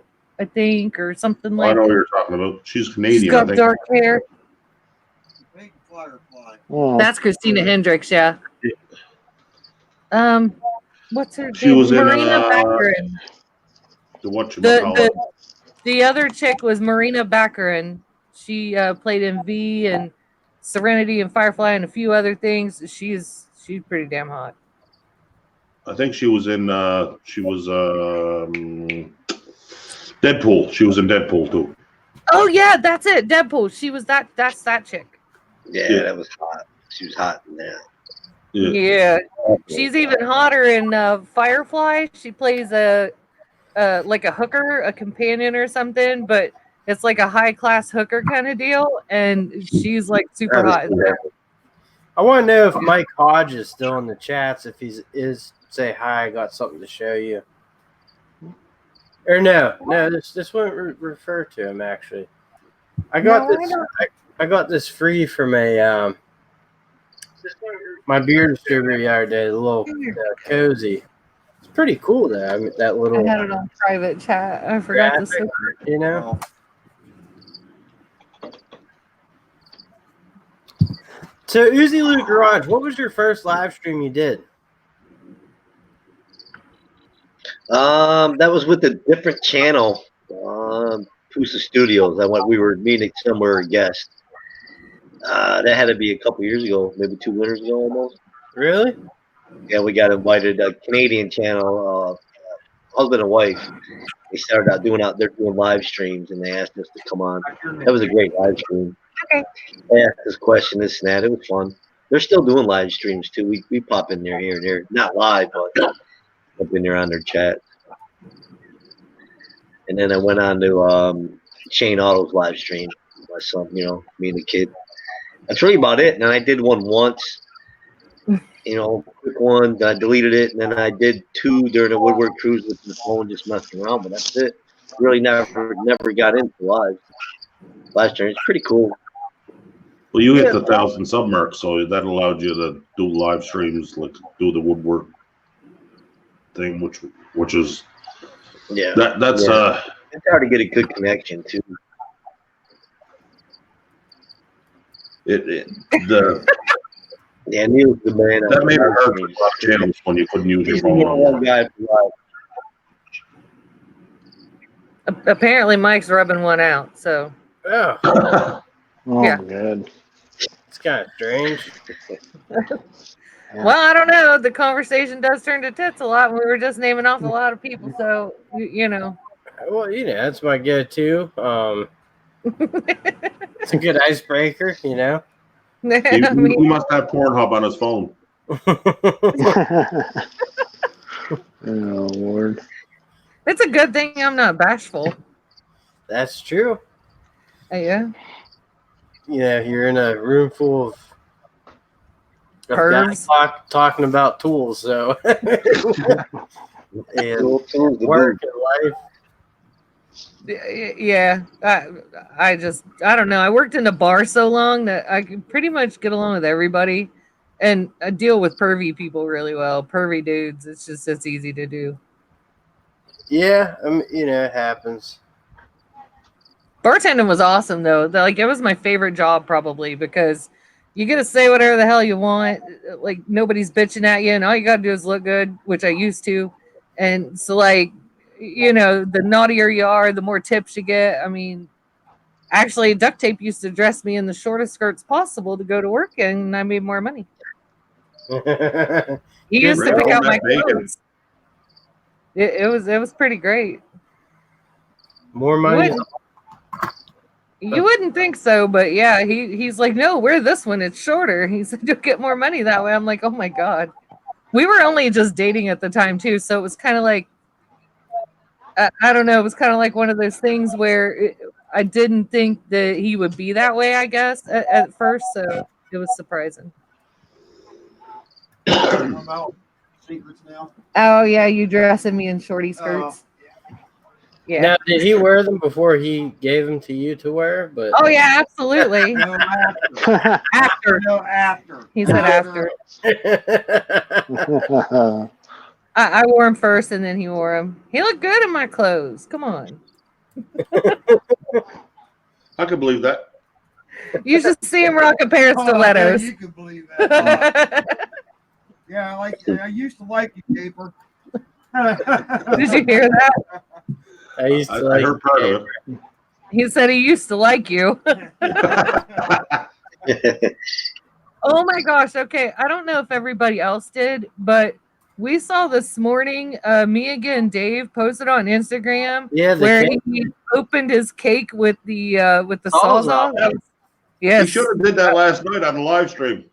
think, or something I like know what that. you're talking about. She's She's Canadian, I got think. dark hair. Hmm. That's Christina Hendricks, yeah. What's her She name? was in Marina Baccarin. The other chick was Marina Baccarin. She played in V and Serenity and Firefly and a few other things. She's pretty damn hot. I think she was in Deadpool. She was in Deadpool too. Oh yeah, that's it. Deadpool. She was that's that chick. Yeah, that was hot. She was hot in that. Yeah. She's even hotter in Firefly. She plays a like a hooker, a companion or something, but it's like a high class hooker kind of deal, and she's like super hot. I want to know if Mike Hodge is still in the chats. If he's say hi. I got something to show you. Or no, this wouldn't refer to him actually. I got this free from a my beer distributor the other day. The little cozy. It's pretty cool though. I mean, that little. I had it on private chat. I forgot to say. You know. So Uzi Luke Garage, what was your first live stream you did? That was with a different channel, Pusa Studios. We were meeting somewhere a guest. That had to be a couple years ago, maybe 2 winters ago almost. Really? Yeah, we got invited. A Canadian channel, husband and wife. They started out doing live streams, and they asked us to come on. That was a great live stream. Okay. They asked us questions, this and that. It was fun. They're still doing live streams too. We pop in there here and there, not live, but up in there on their chat. And then I went on to Shane Otto's live stream. My son, me and the kid. That's really about it. And I did one once, quick one. Then I deleted it, and then I did 2 during the Woodward cruise with the phone, just messing around. But that's it. Really never got into live stream. It's pretty cool. Well, you hit the 1,000 sub mark, so that allowed you to do live streams, like do the woodwork thing, which is that's it's hard to get a good connection too. Neil's the man. That made it hard for a lot of channels when you couldn't use your phone on guy. Apparently, Mike's rubbing one out. So. Oh. Yeah. Good. It's kind of strange. Well, I don't know. The conversation does turn to tits a lot. We were just naming off a lot of people, so you know. Well, that's my go-to. It's a good icebreaker, He must have Pornhub on his phone. Oh Lord! It's a good thing I'm not bashful. That's true. Yeah. You're in a room full of guys talking about tools, so and work and life. Yeah, I don't know. I worked in a bar so long that I could pretty much get along with everybody, and I deal with pervy people really well. Pervy dudes, it's easy to do. Yeah, it happens. Bartending was awesome though. It was my favorite job probably because you get to say whatever the hell you want. Like nobody's bitching at you, and all you got to do is look good, which I used to. And so the naughtier you are, the more tips you get. I mean, actually, duct tape used to dress me in the shortest skirts possible to go to work, and I made more money. He used to pick out my clothes. It was pretty great. More money. You wouldn't think so, but yeah, he's like, no, wear this one. It's shorter. He said, you'll get more money that way. I'm like, oh my God. We were only just dating at the time too. So it was kind of like, I don't know. It was kind of like one of those things where I didn't think that he would be that way, I guess, at first. So it was surprising. Talking about secrets now. Oh, yeah, you dressing me in shorty skirts. Yeah. Now, did he wear them before he gave them to you to wear? But Oh, yeah, absolutely. No, after. After. No, after. He said after. I wore him first, and then he wore him. He looked good in my clothes. Come on. I can believe that. You should see him rock a pair of Oh, yeah, stilettos. you can believe that. Yeah, I used to like you, Caper. Did you hear that? I used to I like. heard part of it. He said he used to like you. Oh my gosh. Okay. I don't know if everybody else did, but we saw this morning, Mia and Dave posted on Instagram where he opened his cake with the Sawzall. Yes. He should have did that last night on the live stream.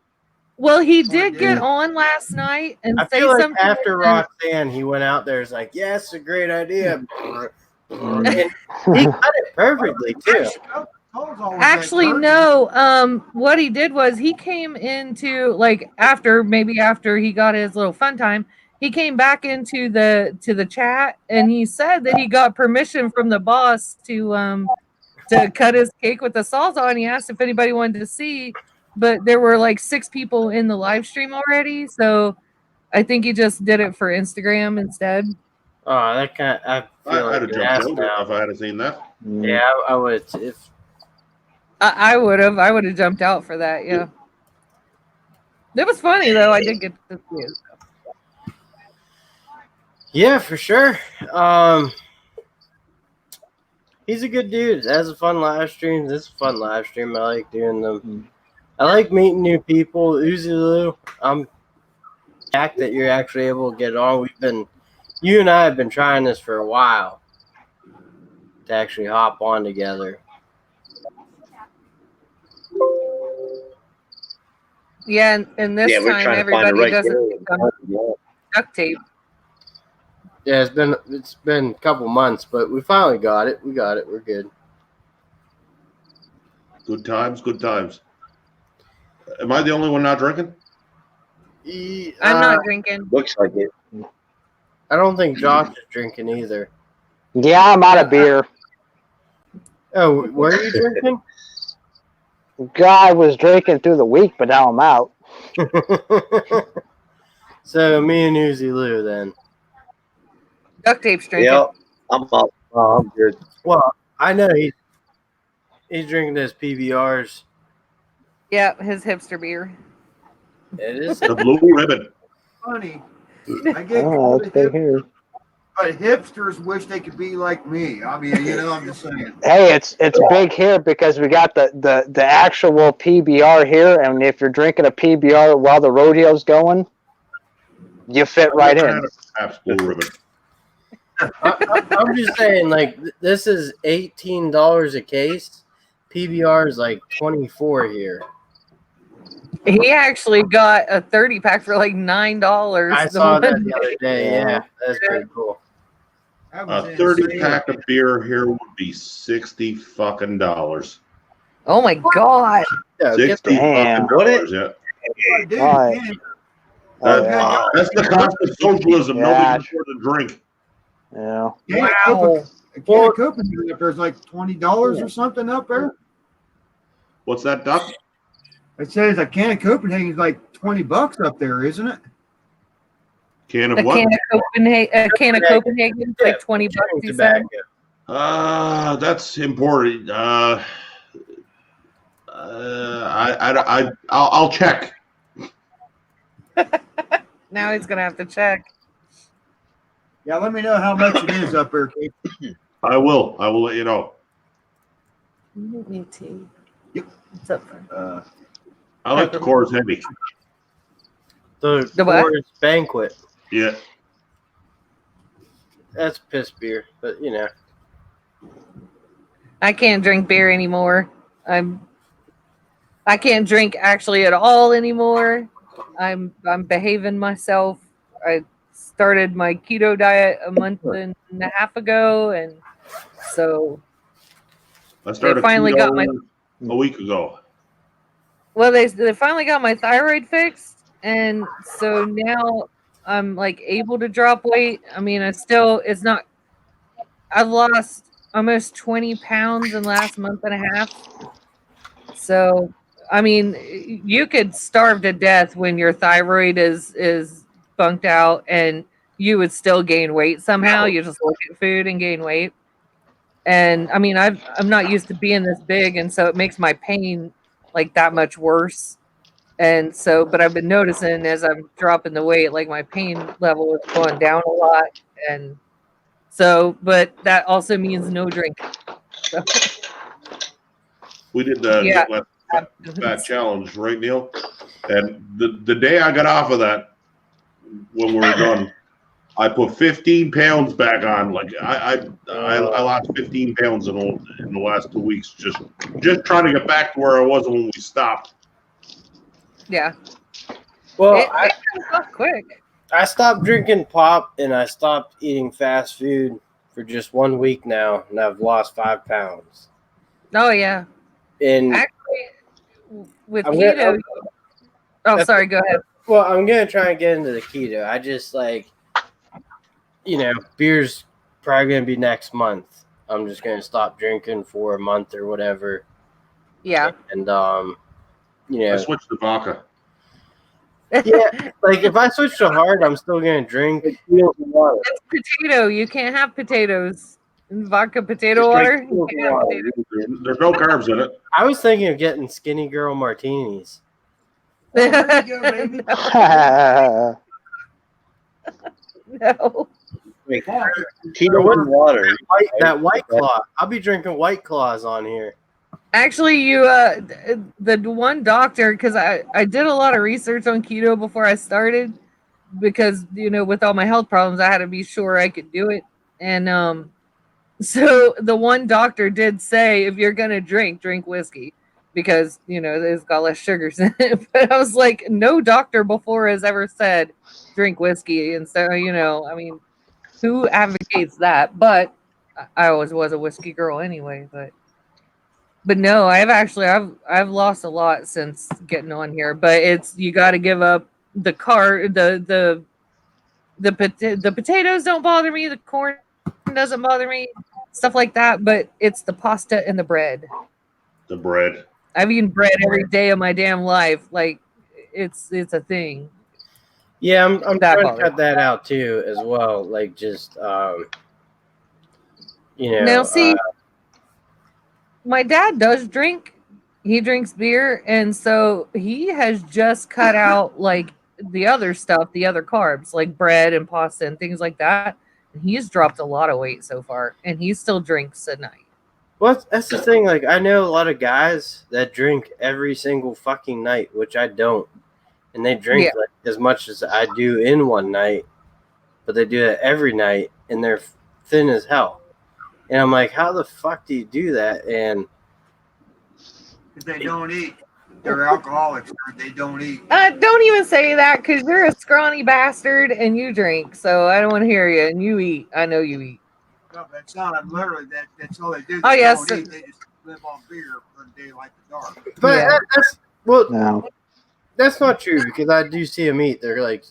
Well, he did get on last night and I say feel like something. after Roxanne, he went out there. Is like, yes, a great idea. And he cut it perfectly too. Actually, no. What he did was he came into after he got his little fun time, he came back into the chat and he said that he got permission from the boss to cut his cake with the Sawzall, and he asked if anybody wanted to see, but there were like 6 people in the live stream already, so I think he just did it for Instagram instead. Oh, that kind of, I'd have jumped out if I had seen that. Yeah, I would. If I would have jumped out for that. Yeah, it was funny though. I did get to see it. Yeah, for sure. He's a good dude. Has a fun live stream. This is a fun live stream. I like doing them. I like meeting new people. Ouzo, I'm happy that you're actually able to get on. You and I have been trying this for a while to actually hop on together. Yeah, and this time everybody doesn't become duct tape. Yeah, it's been a couple months, but we finally got it. We got it. We're good. Good times, good times. Am I the only one not drinking? I'm not drinking. Looks like it. I don't think Josh is drinking either. Yeah, I'm out of beer. Oh, were you drinking? I was drinking through the week, but now I'm out. So me and Uzi Lou then. Duct tape's drinking. Yeah, I'm out. Oh, I'm good. Well, I know he's drinking his PBRs. Yeah, his hipster beer. It is. The blue ribbon. Funny. I get Oh, it's big here. but hipsters wish they could be like me. I mean, I'm just saying. Hey, it's big here because we got the actual PBR here, and if you're drinking a PBR while the rodeo's going, you fit right in. Perhaps blue ribbon. I'm just saying, this is $18 a case. PBR is like $24 here. He actually got a 30-pack for like $9. I saw that the other day. Yeah, that's pretty cool. That A was 30-pack of beer here would be $60 fucking dollars. Oh my god! Yeah, get $60 Damn. fucking dollars, yeah. Dude, Right. man, That's the cost of socialism. Yeah. Nobody can afford to drink. Yeah. Wow. A can of Copenhagen up there's like $20 or something up there. What's that, Duck? It says a can of Copenhagen is like $20 up there, isn't it? Can of A what? can of Copenhagen, like $20. You said. That's important. I'll check. Now he's gonna have to check. Yeah, let me know how much it is up there, Kate. I will let you know. Me too. Yep. What's up? I like the Coors Heavy. The what? Coors Banquet. Yeah. That's piss beer, but I can't drink beer anymore. I can't drink actually at all anymore. I'm behaving myself. I started my keto diet a month and a half ago, and so I started finally got keto a week ago. Well, they finally got my thyroid fixed, and so now I'm like able to drop weight. I mean, it's not. I've lost almost 20 pounds in the last month and a half. So, I mean, you could starve to death when your thyroid is bunked out, and you would still gain weight somehow. You just look at food and gain weight. And I mean, I'm not used to being this big, and so it makes my pain like that much worse. And so, but I've been noticing as I'm dropping the weight, like my pain level is going down a lot. And so, but that also means no drinking. So, We did the yeah. fat challenge, right, Neil? And the day I got off of that, when we were done, I put 15 pounds back on. Like I lost 15 pounds in the last 2 weeks, just trying to get back to where I was when we stopped. Yeah. Well, It comes off quick. I stopped drinking pop and I stopped eating fast food for just 1 week now, and I've lost 5 pounds. Oh yeah. And Actually, with I'm keto. gonna- Sorry. Go ahead. well, I'm gonna try and get into the keto. I just beer's probably gonna be next month. I'm just gonna stop drinking for a month or whatever. Yeah. And I switched to vodka. yeah, like if I switch to hard, I'm still gonna drink. It's potato. You can't have potatoes. Vodka potato water. You can't have potatoes. There's no carbs in it. I was thinking of getting skinny girl martinis. There you go, baby. No. Keto and water. That White Claw. I'll be drinking White Claws on here. Actually, the one doctor, because I did a lot of research on keto before I started, because with all my health problems, I had to be sure I could do it. And so the one doctor did say, if you're gonna drink whiskey, because it's got less sugars in it. But I was like, no doctor before has ever said drink whiskey, and so I mean, who advocates that? But I always was a whiskey girl anyway. But no, I've lost a lot since getting on here. But you got to give up the the potatoes don't bother me, the corn doesn't bother me, stuff like that. But it's the pasta and the bread. The bread. I've eaten bread every day of my damn life. Like it's a thing. Yeah, I'm trying to cut that out too as well. Like just Now see, my dad does drink. He drinks beer, and so he has just cut out like the other stuff, the other carbs, like bread and pasta and things like that. And he's dropped a lot of weight so far, and he still drinks at night. Well, that's the thing. Like, I know a lot of guys that drink every single fucking night, which I don't, and they drink like as much as I do in one night, but they do it every night, and they're thin as hell. And I'm like, how the fuck do you do that? And They don't eat. They're alcoholics. They don't eat. Don't even say that, because you're a scrawny bastard and you drink. So I don't want to hear you. And you eat. I know you eat. No, that's not. Literally, that's all they do. Oh, They yes. don't eat. They just live on beer for the day like the dark. But that's not true, because I do see them eat. They're like,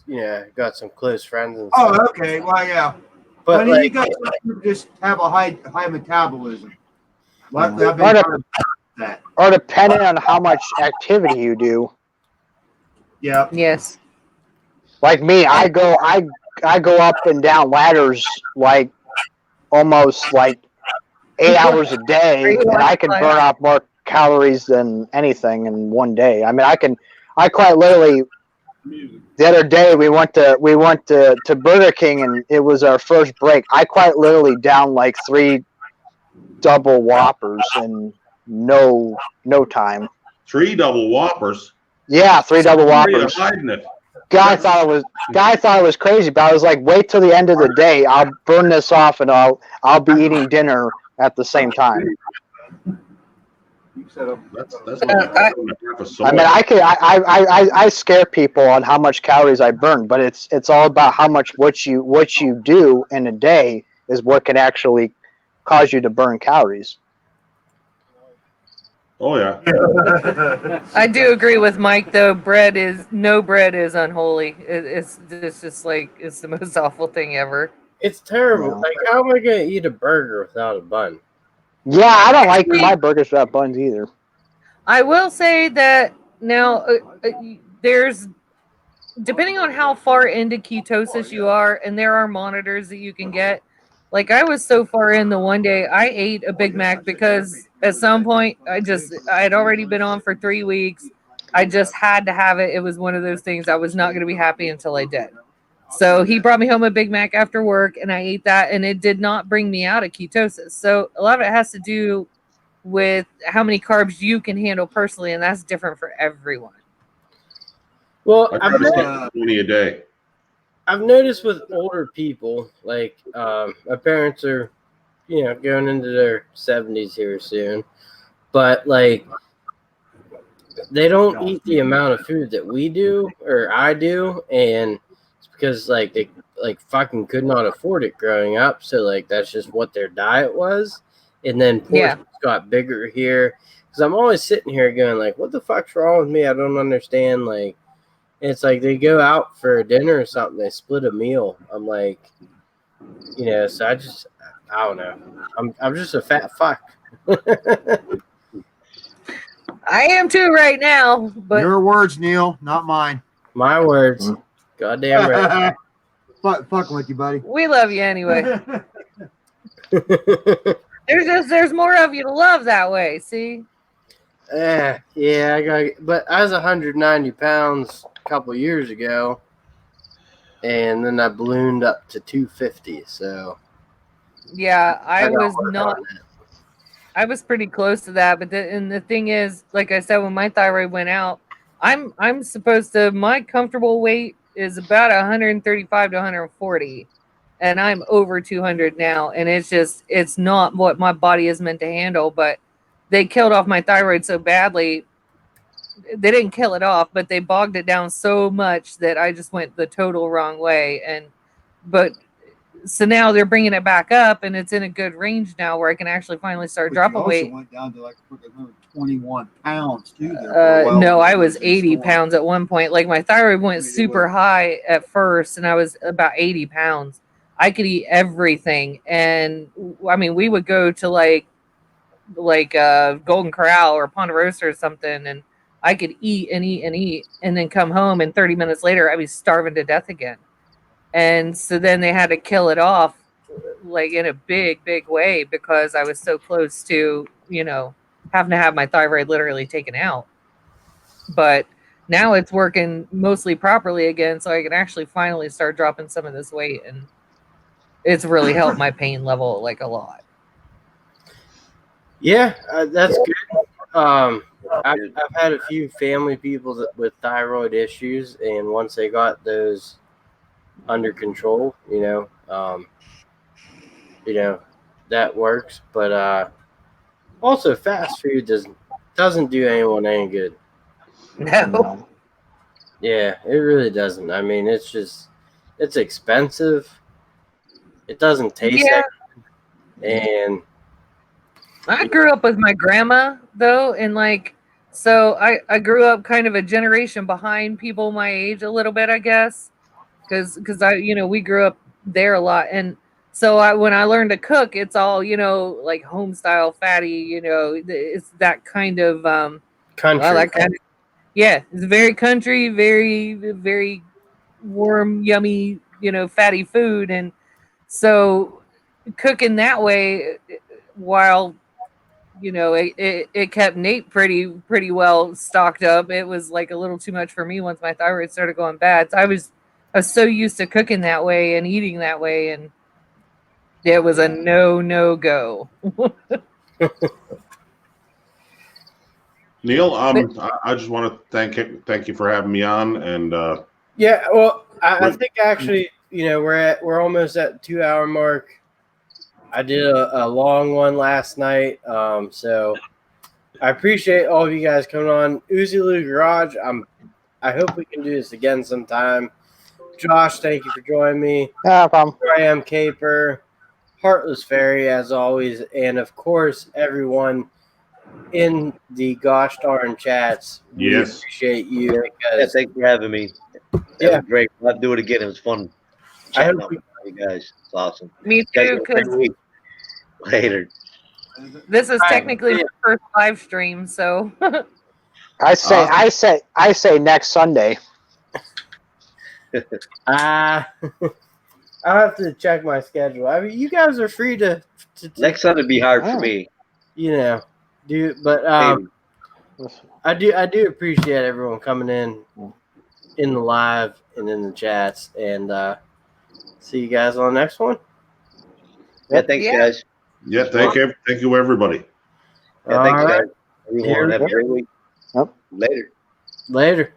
got some close friends and stuff. Oh, okay. Well, yeah. But you got to just have a high metabolism. Luckily, I've been that. Or depending on how much activity you do. Yeah. Yes. Like me, I go up and down ladders like almost like 8 hours a day, and I can burn off more calories than anything in one day. I mean, I quite literally. The other day we went to Burger King, and it was our first break. I quite literally downed like 3 double Whoppers in no time. 3 double Whoppers. Yeah, 3 double Whoppers. It. Guy thought it was crazy, but I was like, wait till the end of the day. I'll burn this off, and I'll be eating dinner at the same time. That's like I mean, I scare people on how much calories I burn, but it's all about how much what you do in a day is what can actually cause you to burn calories. Oh yeah. I do agree with Mike though. No bread is unholy. It's just like it's the most awful thing ever. It's terrible. Yeah. Like, how am I gonna eat a burger without a bun? Yeah, I don't like my burgers without buns either. I will say that now there's depending on how far into ketosis you are, and there are monitors that you can get. Like I was so far in the one day I ate a Big Mac because at some point I had already been on for 3 weeks. I just had to have it. It was one of those things I was not going to be happy until I did. So he brought me home a Big Mac after work and I ate that and it did not bring me out of ketosis. So a lot of it has to do with how many carbs you can handle personally, and that's different for everyone. Well, I try to stick to 20 a day. I've noticed with older people, like my parents are, going into their 70s here soon, but like they don't eat the amount of food that we do or I do, and it's because like they like fucking could not afford it growing up, so like that's just what their diet was, and then portions got bigger here. Because I'm always sitting here going like, what the fuck's wrong with me? I don't understand. Like, it's like they go out for dinner or something, they split a meal. I'm like, so I don't know. I'm just a fat fuck. I am too right now, but Your words, Neil, not mine. My words. Goddamn right. Fucking with you, buddy. we love you anyway. There's more of you to love that way. See? Yeah, but I was 190 pounds a couple years ago, and then I ballooned up to 250. So yeah, I gotta was work not. on that. I was pretty close to that, but the thing is, like I said, when my thyroid went out, I'm supposed to. My comfortable weight is about 135 to 140, and I'm over 200 now, and it's not what my body is meant to handle. But they killed off my thyroid so badly. They didn't kill it off, but they bogged it down so much that I just went the total wrong way. But so now they're bringing it back up, and it's in a good range now where I can actually finally start dropping weight. You also went down to like 121 pounds too. There no, I was 80 pounds at one point. Like my thyroid went super high at first, and I was about 80 pounds. I could eat everything, and I mean, we would go to like Golden Corral or Ponderosa or something, and I could eat and eat and eat, and then come home, and 30 minutes later, I'd be starving to death again. And so then they had to kill it off like in a big way because I was so close to having to have my thyroid literally taken out. But now it's working mostly properly again, so I can actually finally start dropping some of this weight, and it's really helped my pain level like a lot. Yeah, that's good. I've had a few family people with thyroid issues, and once they got those under control, that works. But also, fast food doesn't do anyone any good. No. Yeah, it really doesn't. I mean, it's expensive. It doesn't taste that good. And I grew up with my grandma though, and so I grew up kind of a generation behind people my age a little bit, I guess, because we grew up there a lot, and so when I learned to cook, it's all like home style fatty, it's that kind of country. well, that kind of, yeah, it's very country, very very warm, yummy, fatty food, and so cooking that way while it kept Nate pretty well stocked up. It was like a little too much for me once my thyroid started going bad. So I was so used to cooking that way and eating that way, and it was a no go. Neil, I just want to thank you for having me on, and yeah, well, I think actually, we're almost at the 2-hour mark. I did a long one last night, so I appreciate all of you guys coming on. Uzi Lou Garage, I hope we can do this again sometime. Josh, thank you for joining me. No problem. 4iamcaper, Heartless Fairy, as always, and of course, everyone, in the gosh darn chats. We Yes. appreciate you Yeah, because thanks for having me. That Yeah. was great. I'll do it again. It was fun I chatting hope up with you guys. It's awesome. Me Guys, too, have a great because week. Later. this is All right. technically my first live stream, so I say next Sunday. I'll have to check my schedule. I mean, you guys are free to Next Sunday be hard for me. you know, do but Maybe. I do appreciate everyone coming in the live and in the chats, and see you guys on the next one. Yeah, thanks, Yeah. guys. Yeah, thank you, everybody. Yeah, thanks, All right. guys. Everyone, have a great week. Yep. Later. Later.